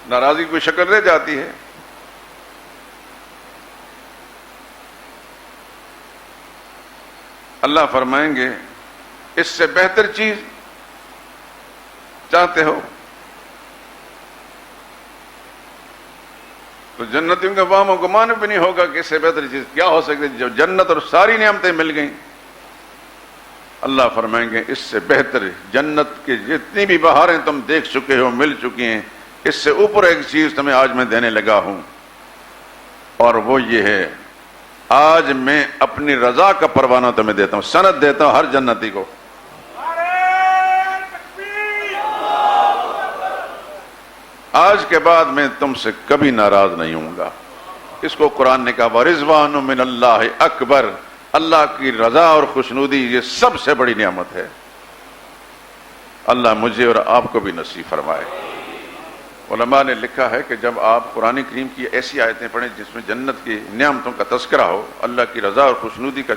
ناراضی کوئی شکل رہ جاتی ہے. اللہ فرمائیں گے اس سے بہتر چیز چاہتے ہو؟ تو جنتیوں کے وہم و گمان بھی نہیں ہوگا کہ اس سے بہتر چیز کیا ہو سکتی جو جنت اور ساری نعمتیں مل گئیں. اللہ فرمائیں گے اس سے بہتر جنت کی جتنی بھی بہاریں تم دیکھ چکے ہو مل چکی ہیں، اس سے اوپر ایک چیز تمہیں آج میں دینے لگا ہوں، اور وہ یہ ہے آج میں اپنی رضا کا پروانہ تمہیں دیتا ہوں، سند دیتا ہوں ہر جنتی کو. آج کے بعد میں تم سے کبھی ناراض نہیں ہوں گا. اس کو قرآن نے کہا ورضوان من اللہ اکبر، اللہ کی رضا اور خوشنودی یہ سب سے بڑی نعمت ہے. اللہ مجھے اور آپ کو بھی نصیب فرمائے. علماء نے لکھا ہے کہ جب آپ قرآن کریم کی ایسی آیتیں پڑھیں جس میں جنت کی نعمتوں کا تذکرہ ہو، اللہ کی رضا اور خوشنودی کا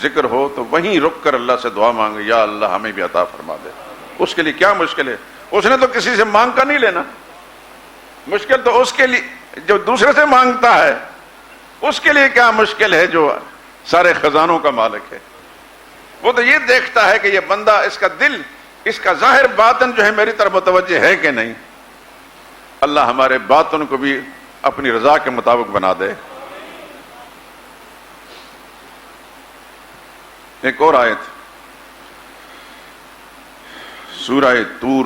ذکر ہو، تو وہیں رک کر اللہ سے دعا مانگے یا اللہ ہمیں بھی عطا فرما دے. اس کے لیے کیا مشکل ہے؟ اس نے تو کسی سے مانگ کر نہیں لینا. مشکل تو اس کے لیے جو دوسرے سے مانگتا ہے، اس کے لیے کیا مشکل ہے جو سارے خزانوں کا مالک ہے. وہ تو یہ دیکھتا ہے کہ یہ بندہ، اس کا دل، اس کا ظاہر باطن جو ہے میری طرف متوجہ ہے کہ نہیں. اللہ ہمارے باطن کو بھی اپنی رضا کے مطابق بنا دے. ایک اور آیت سورہ طور،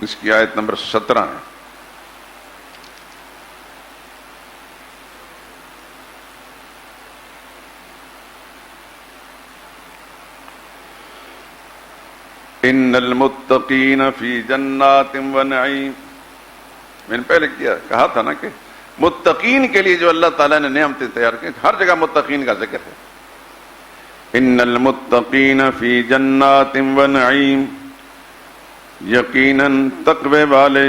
اس کی آیت نمبر 17 ہے. ان المتقین فی جنات و نعیم. میں نے پہلے کہا تھا نا کہ متقین کے لیے جو اللہ تعالیٰ نے نعمتیں تیار کی، ہر جگہ متقین کا ذکر ہے. ان المتقین فی جنات و نعیم، یقیناً تقوی والے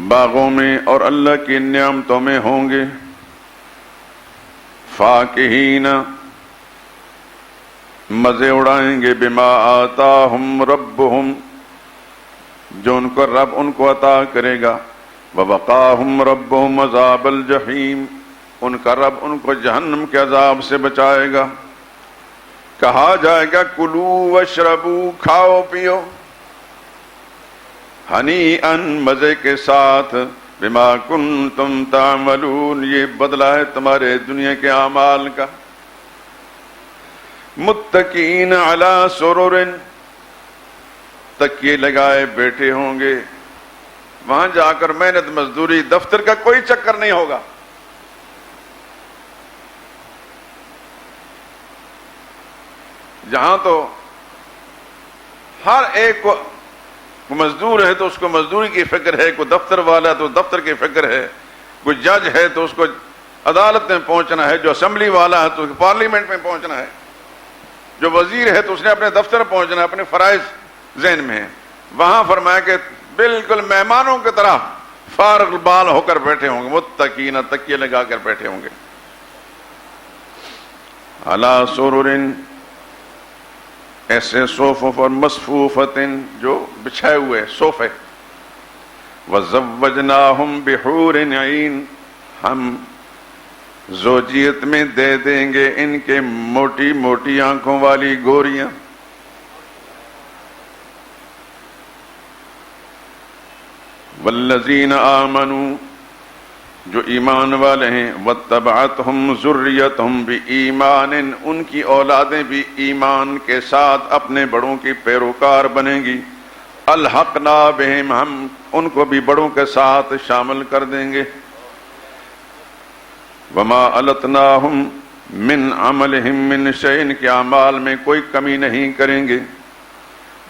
باغوں میں اور اللہ کی نعمتوں میں ہوں گے. فاکہین، مزے اڑائیں گے، بما آتاہم ربہم، جو ان کو رب ان کو عطا کرے گا. ووقاہم ربہم عذاب الجحیم، ان کا رب ان کو جہنم کے عذاب سے بچائے گا. کہا جائے گا کلو واشربو، کھاؤ پیو، ہنیئا، مزے کے ساتھ، بما کنتم تعملون، یہ بدلہ ہے تمہارے دنیا کے اعمال کا. متکئین علی سرر، تکیے لگائے بیٹھے ہوں گے. وہاں جا کر محنت مزدوری دفتر کا کوئی چکر نہیں ہوگا. جہاں تو ہر ایک کو مزدور ہے تو اس کو مزدوری کی فکر ہے، کوئی دفتر والا ہے تو دفتر کی فکر ہے، کوئی جج ہے تو اس کو عدالت میں پہنچنا ہے، جو اسمبلی والا ہے تو اس کو پارلیمنٹ میں پہنچنا ہے، جو وزیر ہے تو اس نے اپنے دفتر پہنچنا ہے، اپنے فرائض ذہن میں ہے۔ وہاں فرمایا کہ بالکل مہمانوں کی طرح فارغ البال ہو کر بیٹھے ہوں گے، متقین، تکیے لگا کر بیٹھے ہوں گے۔ علی سرر، ایسے صوفوں پر، مصفوفۃ، جو بچھائے ہوئے صوفے، وزوجناہم بحور عین، ہم زوجیت میں دے دیں گے ان کے موٹی موٹی آنکھوں والی گوریاں۔ والذین آمنوا، جو ایمان والے ہیں، واتبعتہم ذریتہم بایمان، ان کی اولادیں بھی ایمان کے ساتھ اپنے بڑوں کی پیروکار بنیں گی۔ الحقنا بہم، ہم ان کو بھی بڑوں کے ساتھ شامل کر دیں گے۔ وما التناہم من عملہم من شیء، ان کے اعمال میں کوئی کمی نہیں کریں گے۔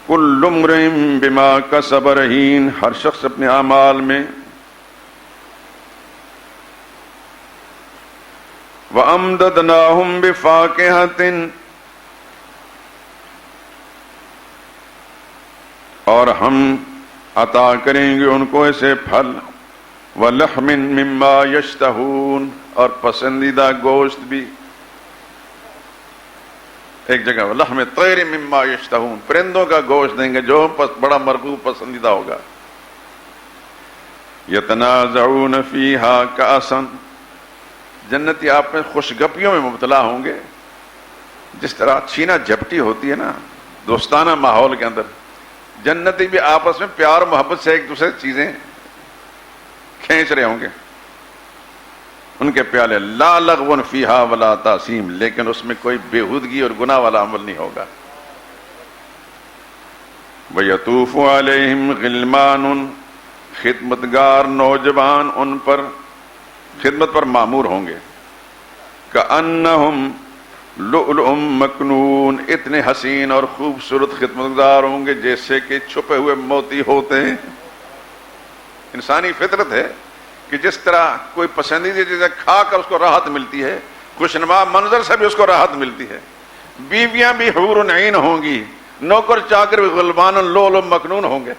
کل امرئ بما کسب رہین، ہر شخص اپنے اعمال میں۔ وَأَمْدَدْنَاهُمْ بِفَاكِهَةٍ، اور ہم عطا کریں گے ان کو ایسے پھل، وَلَحْمٍ مِّمَّا يَشْتَهُونَ، اور پسندیدہ گوشت بھی۔ ایک جگہ لحم طیر مما یشتہون، پرندوں کا گوشت دیں گے جو بڑا مرغوب پسندیدہ ہوگا۔ یتنازعون فیہا کأسا، جنتی آپ میں خوشگپیوں میں مبتلا ہوں گے، جس طرح چھینا جھپٹی ہوتی ہے نا دوستانہ ماحول کے اندر، جنتی بھی آپس میں پیار محبت سے ایک دوسرے چیزیں کھینچ رہے ہوں گے۔ ان کے پیالے لا لغو فیہا ولا تاثیم، لیکن اس میں کوئی بےہودگی اور گناہ والا عمل نہیں ہوگا۔ وَيَطُوفُ عَلَيْهِمْ غِلْمَانٌ، خدمتگار نوجوان ان پر خدمت پر مامور ہوں گے۔ كَأَنَّهُمْ لُؤْلُؤٌ مَكْنُونٌ، اتنے حسین اور خوبصورت خدمتگار ہوں گے جیسے کہ چھپے ہوئے موتی ہوتے ہیں۔ انسانی فطرت ہے کہ جس طرح کوئی پسندیدہ چیزیں کھا کر اس کو راحت ملتی ہے، خوشنما منظر سے بھی اس کو راحت ملتی ہے۔ بیویاں بھی حور عین ہوں گی، نوکر چاکر بھی غلمان لؤلؤ مکنون ہوں گے۔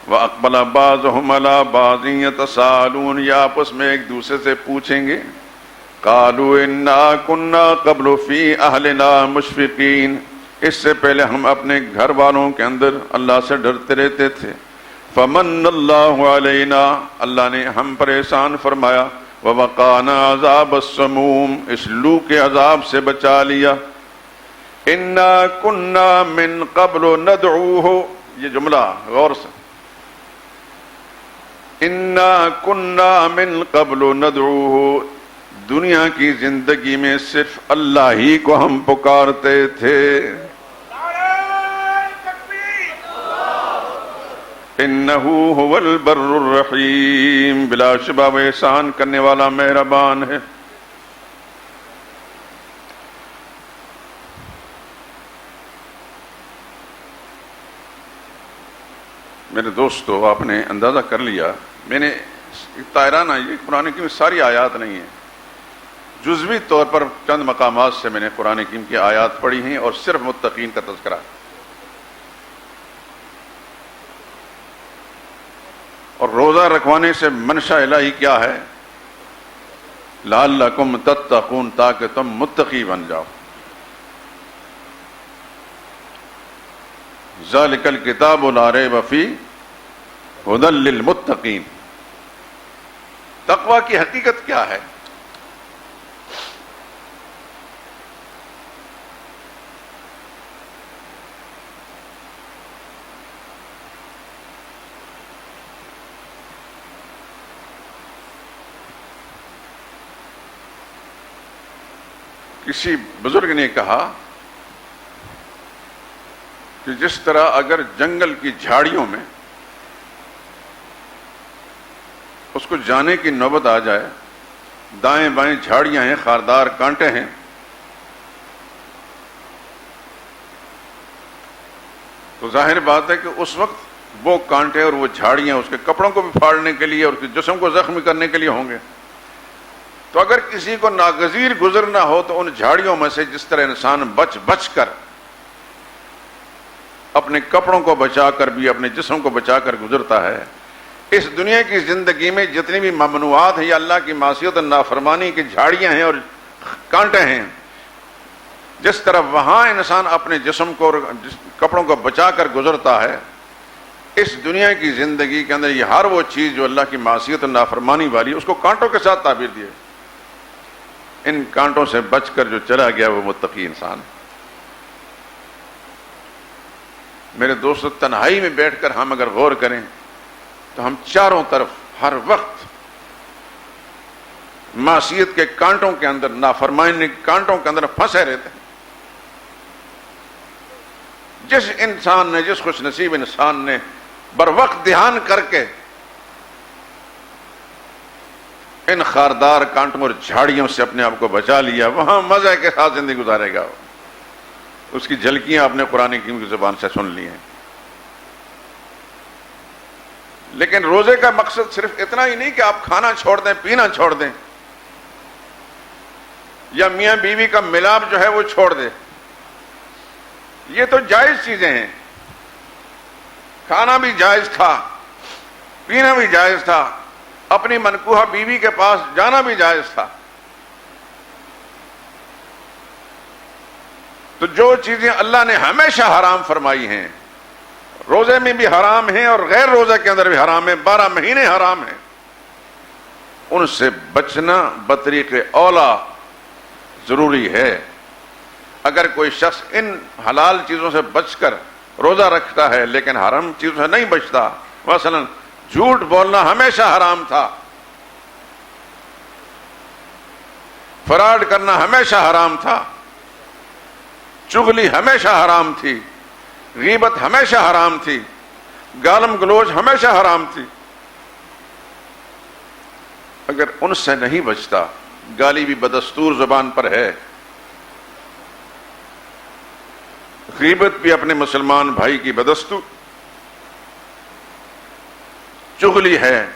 وَأَقْبَلَ بَعْضُهُمْ عَلَىٰ بَعْضٍ يَتَسَاءَلُونَ، یا آپس میں ایک دوسرے سے پوچھیں گے۔ قَالُوا إِنَّا كُنَّا قَبْلُ فِي أَهْلِنَا مُشْفِقِينَ، اس سے پہلے ہم اپنے گھر والوں کے اندر اللہ سے ڈرتے رہتے تھے۔ فمن اللہ علینا، اللہ نے ہم پر احسان فرمایا۔ ووقانا عذاب السموم، اس لو کے عذاب سے بچا لیا۔ انا کنا من قبل ندعوہ، یہ جملہ غور سے، انا کنا من قبل ندعوہ، دنیا کی زندگی میں صرف اللہ ہی کو ہم پکارتے تھے۔ انہو هو البر الرحیم، بلا شبہ وہ احسان کرنے والا مہربان ہے۔ میرے دوستو، آپ نے اندازہ کر لیا، میں نے طائرانہ یہ قرآن کی ساری آیات نہیں ہیں، جزوی طور پر چند مقامات سے میں نے قرآن کریم کی آیات پڑھی ہیں اور صرف متقین کا تذکرہ۔ اور روزہ رکھوانے سے منشا الہی کیا ہے؟ لعلکم تتقون، تاکہ تم متقی بن جاؤ۔ ذالک الکتاب لا ریب فیہ ھدی للمتقین، تقوی کی حقیقت کیا ہے؟ کسی بزرگ نے کہا کہ جس طرح اگر جنگل کی جھاڑیوں میں اس کو جانے کی نوبت آ جائے، دائیں بائیں جھاڑیاں ہیں، خاردار کانٹے ہیں، تو ظاہر بات ہے کہ اس وقت وہ کانٹے اور وہ جھاڑیاں اس کے کپڑوں کو بھی پھاڑنے کے لیے اور اس کے جسم کو زخمی کرنے کے لیے ہوں گے. تو اگر کسی کو ناگزیر گزرنا ہو تو ان جھاڑیوں میں سے جس طرح انسان بچ بچ کر اپنے کپڑوں کو بچا کر بھی اپنے جسم کو بچا کر گزرتا ہے، اس دنیا کی زندگی میں جتنی بھی ممنوعات ہیں یا اللہ کی معصیت اور نافرمانی کی جھاڑیاں ہیں اور کانٹے ہیں، جس طرح وہاں انسان اپنے جسم کو اور کپڑوں کو بچا کر گزرتا ہے، اس دنیا کی زندگی کے اندر یہ ہر وہ چیز جو اللہ کی معصیت اور نافرمانی والی اس کو کانٹوں کے ساتھ تعبیر دی ہے. ان کانٹوں سے بچ کر جو چلا گیا وہ متقی انسان ہے. میرے دوستو، تنہائی میں بیٹھ کر ہم اگر غور کریں تو ہم چاروں طرف ہر وقت معصیت کے کانٹوں کے اندر، نافرمانی کے کانٹوں کے اندر پھنسے رہتے ہیں. جس انسان نے، جس خوش نصیب انسان نے بر وقت دھیان کر کے ان خاردار کانٹوں اور جھاڑیوں سے اپنے آپ کو بچا لیا، وہاں مزے کے ساتھ زندگی گزارے گا. اس کی جھلکیاں آپ نے قرآن کریم کی زبان سے سن لی ہیں. لیکن روزے کا مقصد صرف اتنا ہی نہیں کہ آپ کھانا چھوڑ دیں، پینا چھوڑ دیں، یا میاں بیوی کا ملاپ جو ہے وہ چھوڑ دیں. یہ تو جائز چیزیں ہیں. کھانا بھی جائز تھا، پینا بھی جائز تھا، اپنی منکوہہ بیوی کے پاس جانا بھی جائز تھا. تو جو چیزیں اللہ نے ہمیشہ حرام فرمائی ہیں، روزے میں بھی حرام ہیں اور غیر روزے کے اندر بھی حرام ہیں، 12 مہینے حرام ہیں، ان سے بچنا بطریق اولا ضروری ہے. اگر کوئی شخص ان حلال چیزوں سے بچ کر روزہ رکھتا ہے لیکن حرام چیزوں سے نہیں بچتا، مثلا جھوٹ بولنا ہمیشہ حرام تھا، فراڈ کرنا ہمیشہ حرام تھا، چغلی ہمیشہ حرام تھی، غیبت ہمیشہ حرام تھی، گالم گلوچ ہمیشہ حرام تھی. اگر ان سے نہیں بچتا، گالی بھی بدستور زبان پر ہے، غیبت بھی اپنے مسلمان بھائی کی بدستور، چغلی ہے،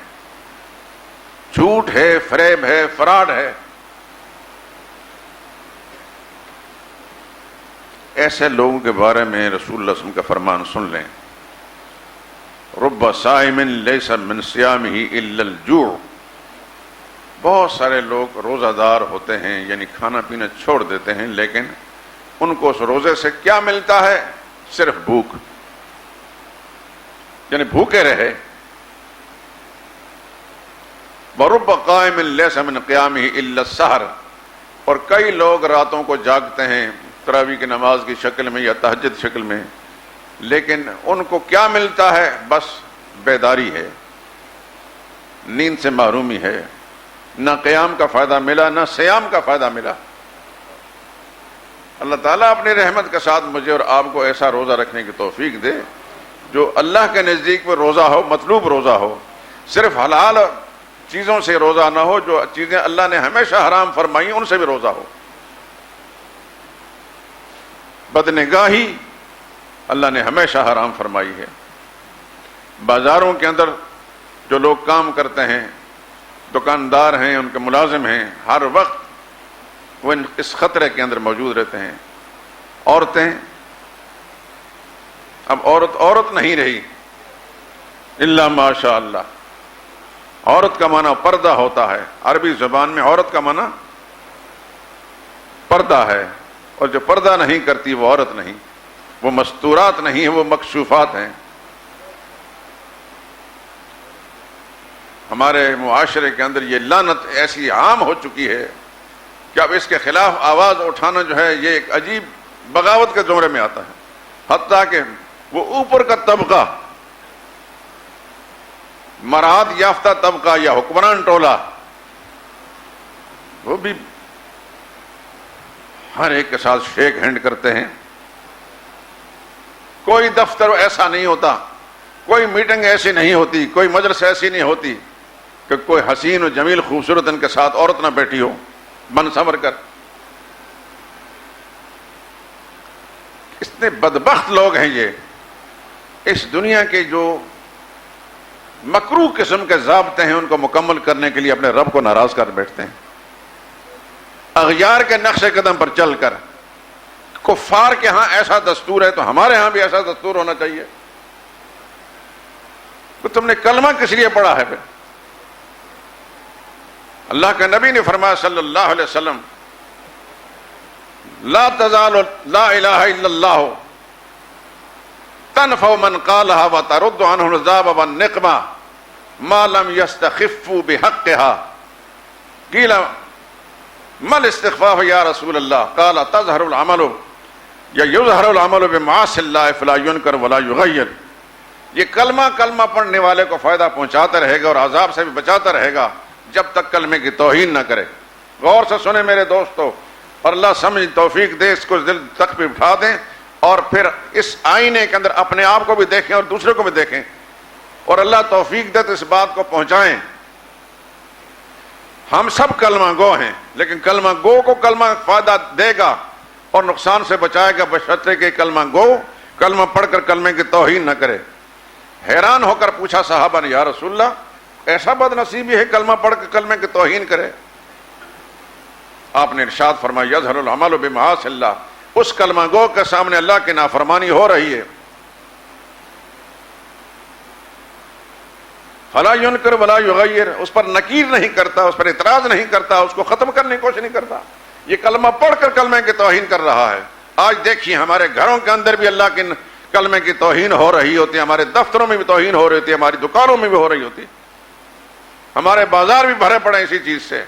جھوٹ ہے، فریب ہے، فراڈ ہے، ایسے لوگوں کے بارے میں رسول اللہ صلی اللہ علیہ وسلم کا فرمان سن لیں، رب صائم لیس من صیامہ الا الجوع. بہت سارے لوگ روزہ دار ہوتے ہیں، یعنی کھانا پینا چھوڑ دیتے ہیں، لیکن ان کو اس روزے سے کیا ملتا ہے؟ صرف بھوک، یعنی بھوکے رہے. ورب قائم لیس من قیامہ الا السحر. اور کئی لوگ راتوں کو جاگتے ہیں تراویح کی نماز کی شکل میں یا تہجد شکل میں، لیکن ان کو کیا ملتا ہے؟ بس بیداری ہے، نیند سے محرومی ہے. نہ قیام کا فائدہ ملا، نہ سیام کا فائدہ ملا. اللہ تعالیٰ اپنی رحمت کے ساتھ مجھے اور آپ کو ایسا روزہ رکھنے کی توفیق دے جو اللہ کے نزدیک میں روزہ ہو، مطلوب روزہ ہو، صرف حلال چیزوں سے روزہ نہ ہو، جو چیزیں اللہ نے ہمیشہ حرام فرمائی ان سے بھی روزہ ہو. بدنگاہی اللہ نے ہمیشہ حرام فرمائی ہے. بازاروں کے اندر جو لوگ کام کرتے ہیں، دکاندار ہیں، ان کے ملازم ہیں، ہر وقت وہ اس خطرے کے اندر موجود رہتے ہیں. عورتیں، اب عورت نہیں رہی الا ماشاء اللہ. عورت کا معنی پردہ ہوتا ہے، عربی زبان میں عورت کا معنی پردہ ہے، اور جو پردہ نہیں کرتی وہ عورت نہیں، وہ مستورات نہیں ہیں، وہ مکشوفات ہیں. ہمارے معاشرے کے اندر یہ لعنت ایسی عام ہو چکی ہے کہ اب اس کے خلاف آواز اٹھانا جو ہے یہ ایک عجیب بغاوت کے زمرے میں آتا ہے. حتیٰ کہ وہ اوپر کا طبقہ، مراعات یافتہ طبقہ یا حکمران ٹولہ، وہ بھی ہر ایک کے ساتھ شیک ہینڈ کرتے ہیں. کوئی دفتر ایسا نہیں ہوتا، کوئی میٹنگ ایسی نہیں ہوتی، کوئی مجلس ایسی نہیں ہوتی کہ کوئی حسین و جمیل خوبصورت ان کے ساتھ عورت نہ بیٹھی ہو بن سنور کر. اتنے بدبخت لوگ ہیں یہ اس دنیا کے جو مکروہ قسم کے ضابطے ہیں ان کو مکمل کرنے کے لیے اپنے رب کو ناراض کر بیٹھتے ہیں، اغیار کے نقش قدم پر چل کر۔ کفار کے ہاں ایسا دستور ہے تو ہمارے ہاں بھی ایسا دستور ہونا چاہیے۔ تو تم نے کلمہ کس لیے پڑھا ہے پھر؟ اللہ کے نبی نے فرمایا صلی اللہ علیہ وسلم، لا تزال لا الہ الا اللہ تنفع من قالها وترد عنه العذاب والنقمہ ما لم يستخفوا بحقها۔ قیل ما الاستخفاف یا رسول اللہ؟ قال تظہر العمل یا یظہر العمل بمعاصی اللہ فلا ينکر ولا یغیر۔ یہ کلمہ پڑھنے والے کو فائدہ پہنچاتا رہے گا اور عذاب سے بھی بچاتا رہے گا جب تک کلمے کی توہین نہ کرے۔ غور سے سنیں میرے دوستو، اور اللہ سمجھ توفیق دے، اس کو دل تک بھی اٹھا دیں، اور پھر اس آئینے کے اندر اپنے آپ کو بھی دیکھیں اور دوسرے کو بھی دیکھیں، اور اللہ توفیق دے تو اس بات کو پہنچائیں۔ ہم سب کلمہ گو ہیں، لیکن کلمہ گو کو کلمہ فائدہ دے گا اور نقصان سے بچائے گا بشرطے کہ کلمہ گو کلمہ پڑھ کر کلمے کی توہین نہ کرے۔ حیران ہو کر پوچھا صحابہ نے، یا رسول اللہ ایسا بد نصیبی ہے کلمہ پڑھ کر کلمے کی توہین کرے؟ آپ نے ارشاد فرمایا یظہر العمل بمعاصی اللہ، اس کلمہ گو کے سامنے اللہ کی نافرمانی ہو رہی ہے، فلا ینکر ولا یغیر، اس پر نکیر نہیں کرتا، اس پر اعتراض نہیں کرتا، اس کو ختم کرنے کی کوشش نہیں کرتا، یہ کلمہ پڑھ کر کلمے کی توہین کر رہا ہے۔ آج دیکھیے ہمارے گھروں کے اندر بھی اللہ کے کلمے کی توہین ہو رہی ہوتی ہے، ہمارے دفتروں میں بھی توہین ہو رہی ہوتی ہے، ہماری دکانوں میں بھی ہو رہی ہوتی ہے، ہمارے بازار بھی بھرے پڑے اسی چیز سے۔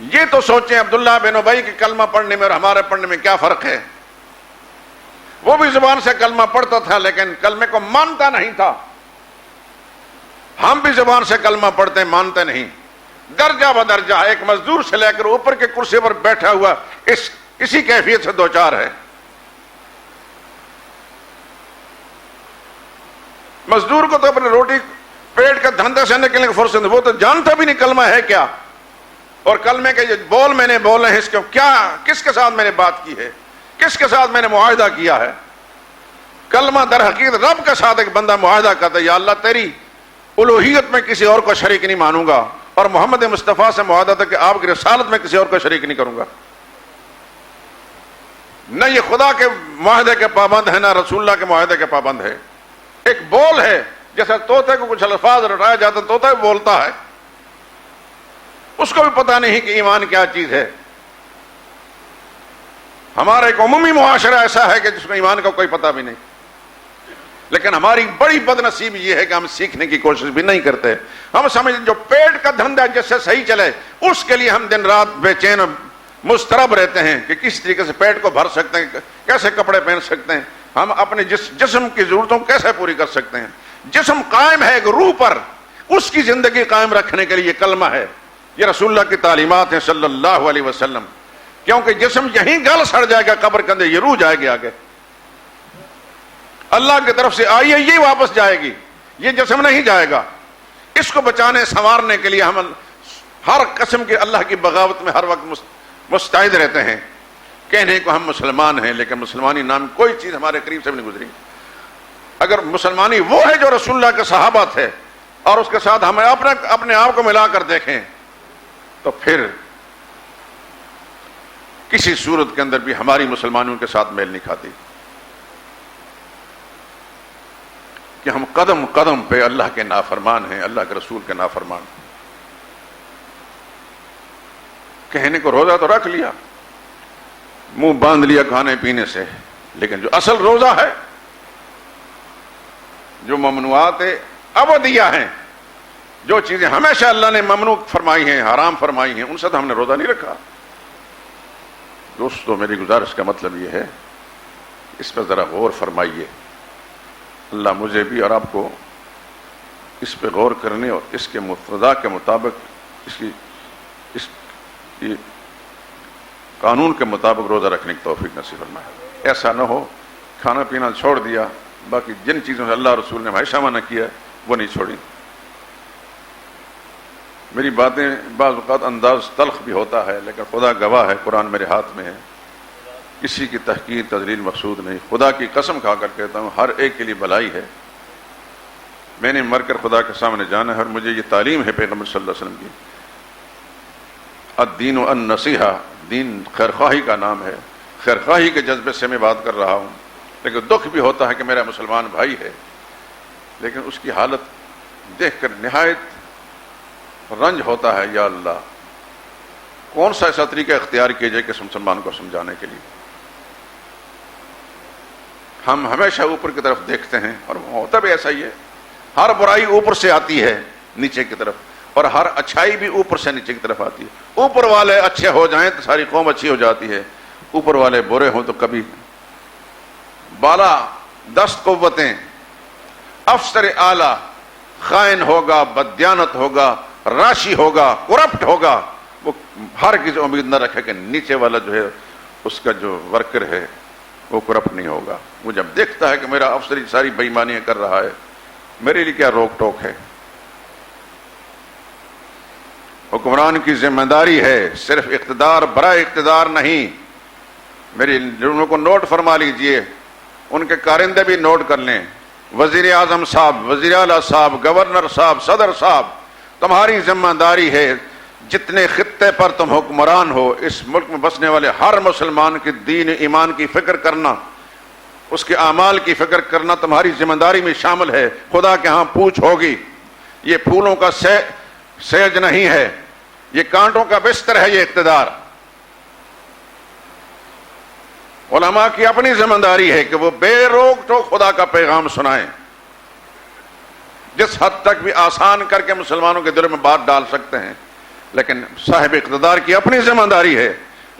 یہ تو سوچیں عبداللہ بن ابی کے کلمہ پڑھنے میں اور ہمارے پڑھنے میں کیا فرق ہے؟ وہ بھی زبان سے کلمہ پڑھتا تھا لیکن کلمے کو مانتا نہیں تھا، ہم بھی زبان سے کلمہ پڑھتے ہیں مانتے نہیں۔ درجہ بدرجہ ایک مزدور سے لے کر اوپر کے کرسی پر بیٹھا ہوا اسی کیفیت سے دوچار ہے۔ مزدور کو تو اپنے روٹی پیٹ کا دھندے سے نکلنے کی فرصت نہیں، وہ تو جانتا بھی نہیں کلمہ ہے کیا، اور کلمے کے جو بول میں نے بولے ہیں اس کو کیا، کس کے ساتھ میں نے بات کی ہے، کس کے ساتھ میں نے معاہدہ کیا ہے۔ کلمہ در حقیقت رب کے ساتھ ایک بندہ معاہدہ کرتا ہے، یا اللہ تیری الوہیت میں کسی اور کو شریک نہیں مانوں گا، اور محمد مصطفیٰ سے معاہدہ تھا کہ آپ کی رسالت میں کسی اور کو شریک نہیں کروں گا۔ نہ یہ خدا کے معاہدے کے پابند ہے، نہ رسول اللہ کے معاہدے کے پابند ہے۔ ایک بول ہے، جیسے طوطے کو کچھ الفاظ رٹایا جاتا ہے، طوطا بھی بولتا ہے، اس کو بھی پتہ نہیں کہ ایمان کیا چیز ہے۔ ہمارا ایک عمومی معاشرہ ایسا ہے کہ جس کو ایمان کا کوئی پتہ بھی نہیں، لیکن ہماری بڑی بد نصیبی یہ ہے کہ ہم سیکھنے کی کوشش بھی نہیں کرتے۔ ہم سمجھتے جو پیٹ کا دھندا جس سے صحیح چلے اس کے لیے ہم دن رات بے چین مضطرب رہتے ہیں کہ کس طریقے سے پیٹ کو بھر سکتے ہیں، کیسے کپڑے پہن سکتے ہیں، ہم اپنے جسم کی ضرورتوں کیسے پوری کر سکتے ہیں۔ جسم قائم ہے ایک روح پر، اس کی زندگی قائم رکھنے کے لیے یہ کلمہ ہے، یہ رسول اللہ کی تعلیمات ہیں صلی اللہ علیہ وسلم، کیونکہ جسم یہیں گل سڑ جائے گا قبر کے اندر، یہ روح جائے گی آگے، اللہ کی طرف سے آئی ہے یہ واپس جائے گی، یہ جسم نہیں جائے گا۔ اس کو بچانے سنوارنے کے لیے ہم ہر قسم کے اللہ کی بغاوت میں ہر وقت مستعد رہتے ہیں۔ کہنے کو ہم مسلمان ہیں لیکن مسلمانی نام کوئی چیز ہمارے قریب سے بھی نہیں گزری۔ اگر مسلمانی وہ ہے جو رسول اللہ کے صحابہ تھے اور اس کے ساتھ ہمیں اپنے آپ کو ملا کر دیکھیں تو پھر کسی صورت کے اندر بھی ہماری مسلمانوں کے ساتھ میل نہیں کھاتی کہ ہم قدم قدم پہ اللہ کے نافرمان ہیں، اللہ کے رسول کے نافرمان۔ کہنے کو روزہ تو رکھ لیا، منہ باندھ لیا کھانے پینے سے، لیکن جو اصل روزہ ہے، جو ممنوعات ابدیہ ہیں، جو چیزیں ہمیشہ اللہ نے ممنوع فرمائی ہیں، حرام فرمائی ہیں، ان سے تو ہم نے روزہ نہیں رکھا۔ دوستو میری گزارش کا مطلب یہ ہے اس پر ذرا غور فرمائیے، اللہ مجھے بھی اور آپ کو اس پہ غور کرنے اور اس کے مقتضا کے مطابق اس قانون کے مطابق روزہ رکھنے کی توفیق نصیب فرمائے۔ ایسا نہ ہو کھانا پینا چھوڑ دیا، باقی جن چیزوں سے اللہ رسول نے ہمیشہ منع کیا وہ نہیں چھوڑی۔ میری باتیں بعض اوقات انداز تلخ بھی ہوتا ہے لیکن خدا گواہ ہے، قرآن میرے ہاتھ میں ہے، کسی کی تحقیر تذلیل مقصود نہیں. خدا کی قسم کھا کر کہتا ہوں ہر ایک کے لیے بھلائی ہے. میں نے مر کر خدا کے سامنے جانا ہے اور مجھے یہ تعلیم ہے پیغمبر صلی اللہ علیہ وسلم کی. الدین و النصیحہ، دین خیرخواہی کا نام ہے. خیرخواہی کے جذبے سے میں بات کر رہا ہوں، لیکن دکھ بھی ہوتا ہے کہ میرا مسلمان بھائی ہے، لیکن اس کی حالت دیکھ کر نہایت رنج ہوتا ہے. یا اللہ، کون سا ایسا طریقہ اختیار کیا جائے کہ اس مسلمان کو سمجھانے کے لیے؟ ہم ہمیشہ اوپر کی طرف دیکھتے ہیں، اور ہوتا بھی ایسا ہی ہے. ہر برائی اوپر سے آتی ہے نیچے کی طرف، اور ہر اچھائی بھی اوپر سے نیچے کی طرف آتی ہے. اوپر والے اچھے ہو جائیں تو ساری قوم اچھی ہو جاتی ہے، اوپر والے برے ہوں تو کبھی بالا دست قوتیں افسر اعلی خائن ہوگا، بددیانت ہوگا، راشی ہوگا، کرپٹ ہوگا، وہ ہر کسی امید نہ رکھے کہ نیچے والا جو ہے اس کا جو ورکر ہے وہ کرپٹ نہیں ہوگا. وہ جب دیکھتا ہے کہ میرا افسر ساری بےایمانیاں کر رہا ہے، میرے لیے کیا روک ٹوک ہے؟ حکمران کی ذمہ داری ہے، صرف اقتدار برائے اقتدار نہیں. میری لوگوں کو نوٹ فرما لیجئے، ان کے کارندے بھی نوٹ کر لیں. وزیر اعظم صاحب، وزیر اعلیٰ صاحب، گورنر صاحب، صدر صاحب، تمہاری ذمہ داری ہے جتنے خطے پر تم حکمران ہو، اس ملک میں بسنے والے ہر مسلمان کی دین ایمان کی فکر کرنا، اس کے اعمال کی فکر کرنا تمہاری ذمہ داری میں شامل ہے. خدا کے ہاں پوچھ ہوگی. یہ پھولوں کا سیج نہیں ہے، یہ کانٹوں کا بستر ہے. یہ اقتدار علماء کی اپنی ذمہ داری ہے کہ وہ بے روک ٹوک خدا کا پیغام سنائیں، جس حد تک بھی آسان کر کے مسلمانوں کے دلوں میں بات ڈال سکتے ہیں. لیکن صاحب اقتدار کی اپنی ذمہ داری ہے،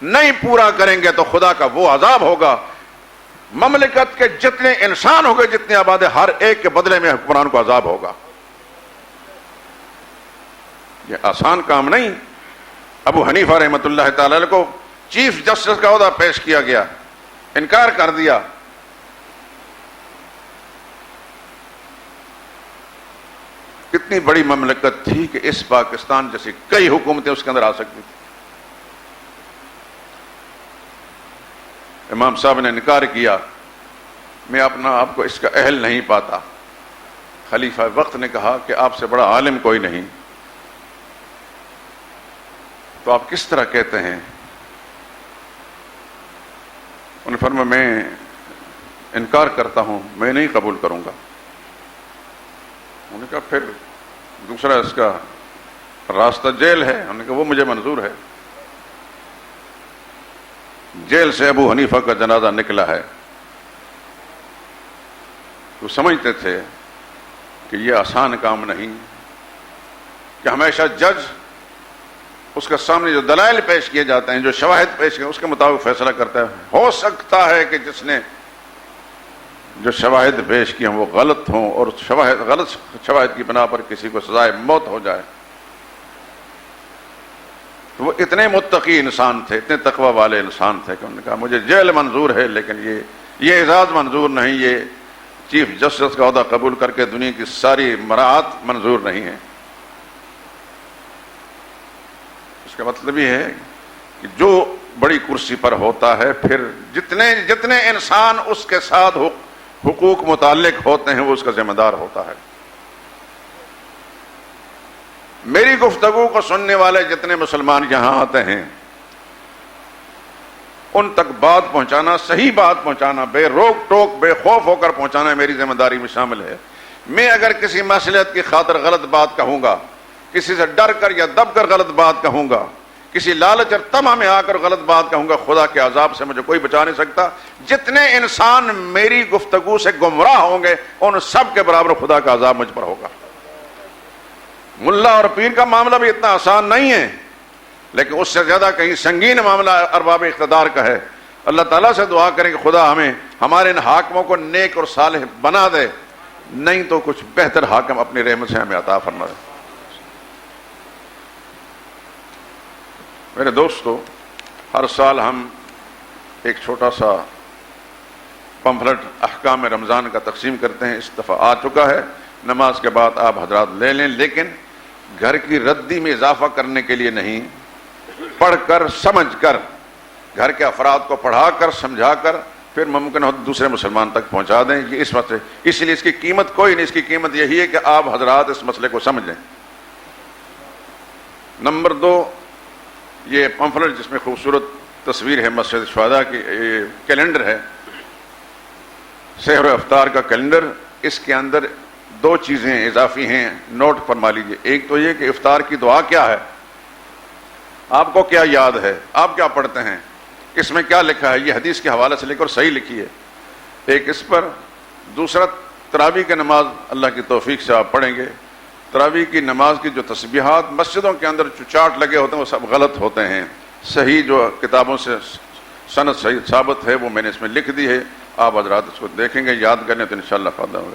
نہیں پورا کریں گے تو خدا کا وہ عذاب ہوگا. مملکت کے جتنے انسان ہو گئے، جتنے آباد، ہر ایک کے بدلے میں حکمران کو عذاب ہوگا. یہ آسان کام نہیں. ابو حنیفہ رحمۃ اللہ تعالی علیہ کو چیف جسٹس کا عہدہ پیش کیا گیا، انکار کر دیا. کتنی بڑی مملکت تھی کہ اس پاکستان جیسی کئی حکومتیں اس کے اندر آ سکتی تھی. امام صاحب نے انکار کیا، میں اپنا آپ کو اس کا اہل نہیں پاتا. خلیفہ وقت نے کہا کہ آپ سے بڑا عالم کوئی نہیں، تو آپ کس طرح کہتے ہیں؟ انہوں نے فرمایا میں انکار کرتا ہوں، میں نہیں قبول کروں گا. انہوں نے کہا پھر دوسرا اس کا راستہ جیل ہے. انہوں نے کہا وہ مجھے منظور ہے. جیل سے ابو حنیفہ کا جنازہ نکلا ہے. وہ سمجھتے تھے کہ یہ آسان کام نہیں کہ ہمیشہ جج اس کے سامنے جو دلائل پیش کیے جاتے ہیں، جو شواہد پیش کیے، اس کے مطابق فیصلہ کرتا ہے. ہو سکتا ہے کہ جس نے جو شواہد پیش کیے ہیں وہ غلط ہوں، اور غلط شواہد کی بنا پر کسی کو سزائے موت ہو جائے. تو وہ اتنے متقی انسان تھے، اتنے تقوی والے انسان تھے کہ انہوں نے کہا مجھے جیل منظور ہے، لیکن یہ اعزاز منظور نہیں، یہ چیف جسٹس کا عہدہ قبول کر کے دنیا کی ساری مراعات منظور نہیں ہے. اس کا مطلب یہ ہے کہ جو بڑی کرسی پر ہوتا ہے، پھر جتنے انسان اس کے ساتھ حقوق متعلق ہوتے ہیں وہ اس کا ذمہ دار ہوتا ہے. میری گفتگو کو سننے والے جتنے مسلمان یہاں آتے ہیں، ان تک بات پہنچانا، صحیح بات پہنچانا، بے روک ٹوک، بے خوف ہو کر پہنچانا میری ذمہ داری میں شامل ہے. میں اگر کسی مصلحت کی خاطر غلط بات کہوں گا، کسی سے ڈر کر یا دب کر غلط بات کہوں گا، کسی لالچ اور طمع میں آ کر غلط بات کہوں گا، خدا کے عذاب سے مجھے کوئی بچا نہیں سکتا. جتنے انسان میری گفتگو سے گمراہ ہوں گے، ان سب کے برابر خدا کا عذاب مجھ پر ہوگا. ملا اور پیر کا معاملہ بھی اتنا آسان نہیں ہے، لیکن اس سے زیادہ کہیں سنگین معاملہ ارباب اقتدار کا ہے. اللہ تعالیٰ سے دعا کریں کہ خدا ہمارے ان حاکموں کو نیک اور صالح بنا دے، نہیں تو کچھ بہتر حاکم اپنی رحمت سے ہمیں عطا فرما دے. میرے دوستو، ہر سال ہم ایک چھوٹا سا پمفلٹ احکام رمضان کا تقسیم کرتے ہیں. اس دفعہ آ چکا ہے، نماز کے بعد آپ حضرات لے لیں، لیکن گھر کی ردی میں اضافہ کرنے کے لیے نہیں، پڑھ کر سمجھ کر گھر کے افراد کو پڑھا کر سمجھا کر پھر ممکن ہو دوسرے مسلمان تک پہنچا دیں. یہ اس مسئلے اس لیے اس کی قیمت کوئی نہیں، اس کی قیمت یہی ہے کہ آپ حضرات اس مسئلے کو سمجھ لیں. نمبر 2، یہ پمفلٹ جس میں خوبصورت تصویر ہے مسجد شہداء کی، کیلنڈر ہے، سحر و افطار کا کیلنڈر. اس کے اندر 2 چیزیں اضافی ہیں، نوٹ فرما لیجیے. ایک تو یہ کہ افطار کی دعا کیا ہے، آپ کو کیا یاد ہے، آپ کیا پڑھتے ہیں، اس میں کیا لکھا ہے، یہ حدیث کے حوالے سے لکھ کر صحیح لکھی ہے. ایک اس پر. دوسرا، تراویح کی نماز اللہ کی توفیق سے آپ پڑھیں گے. تراویح کی نماز کی جو تسبیحات مسجدوں کے اندر جو چارٹ لگے ہوتے ہیں وہ سب غلط ہوتے ہیں. صحیح جو کتابوں سے سند صحیح ثابت ہے وہ میں نے اس میں لکھ دی ہے. آپ حضرات اس کو دیکھیں گے، یاد کریں تو انشاءاللہ فائدہ ہوگا.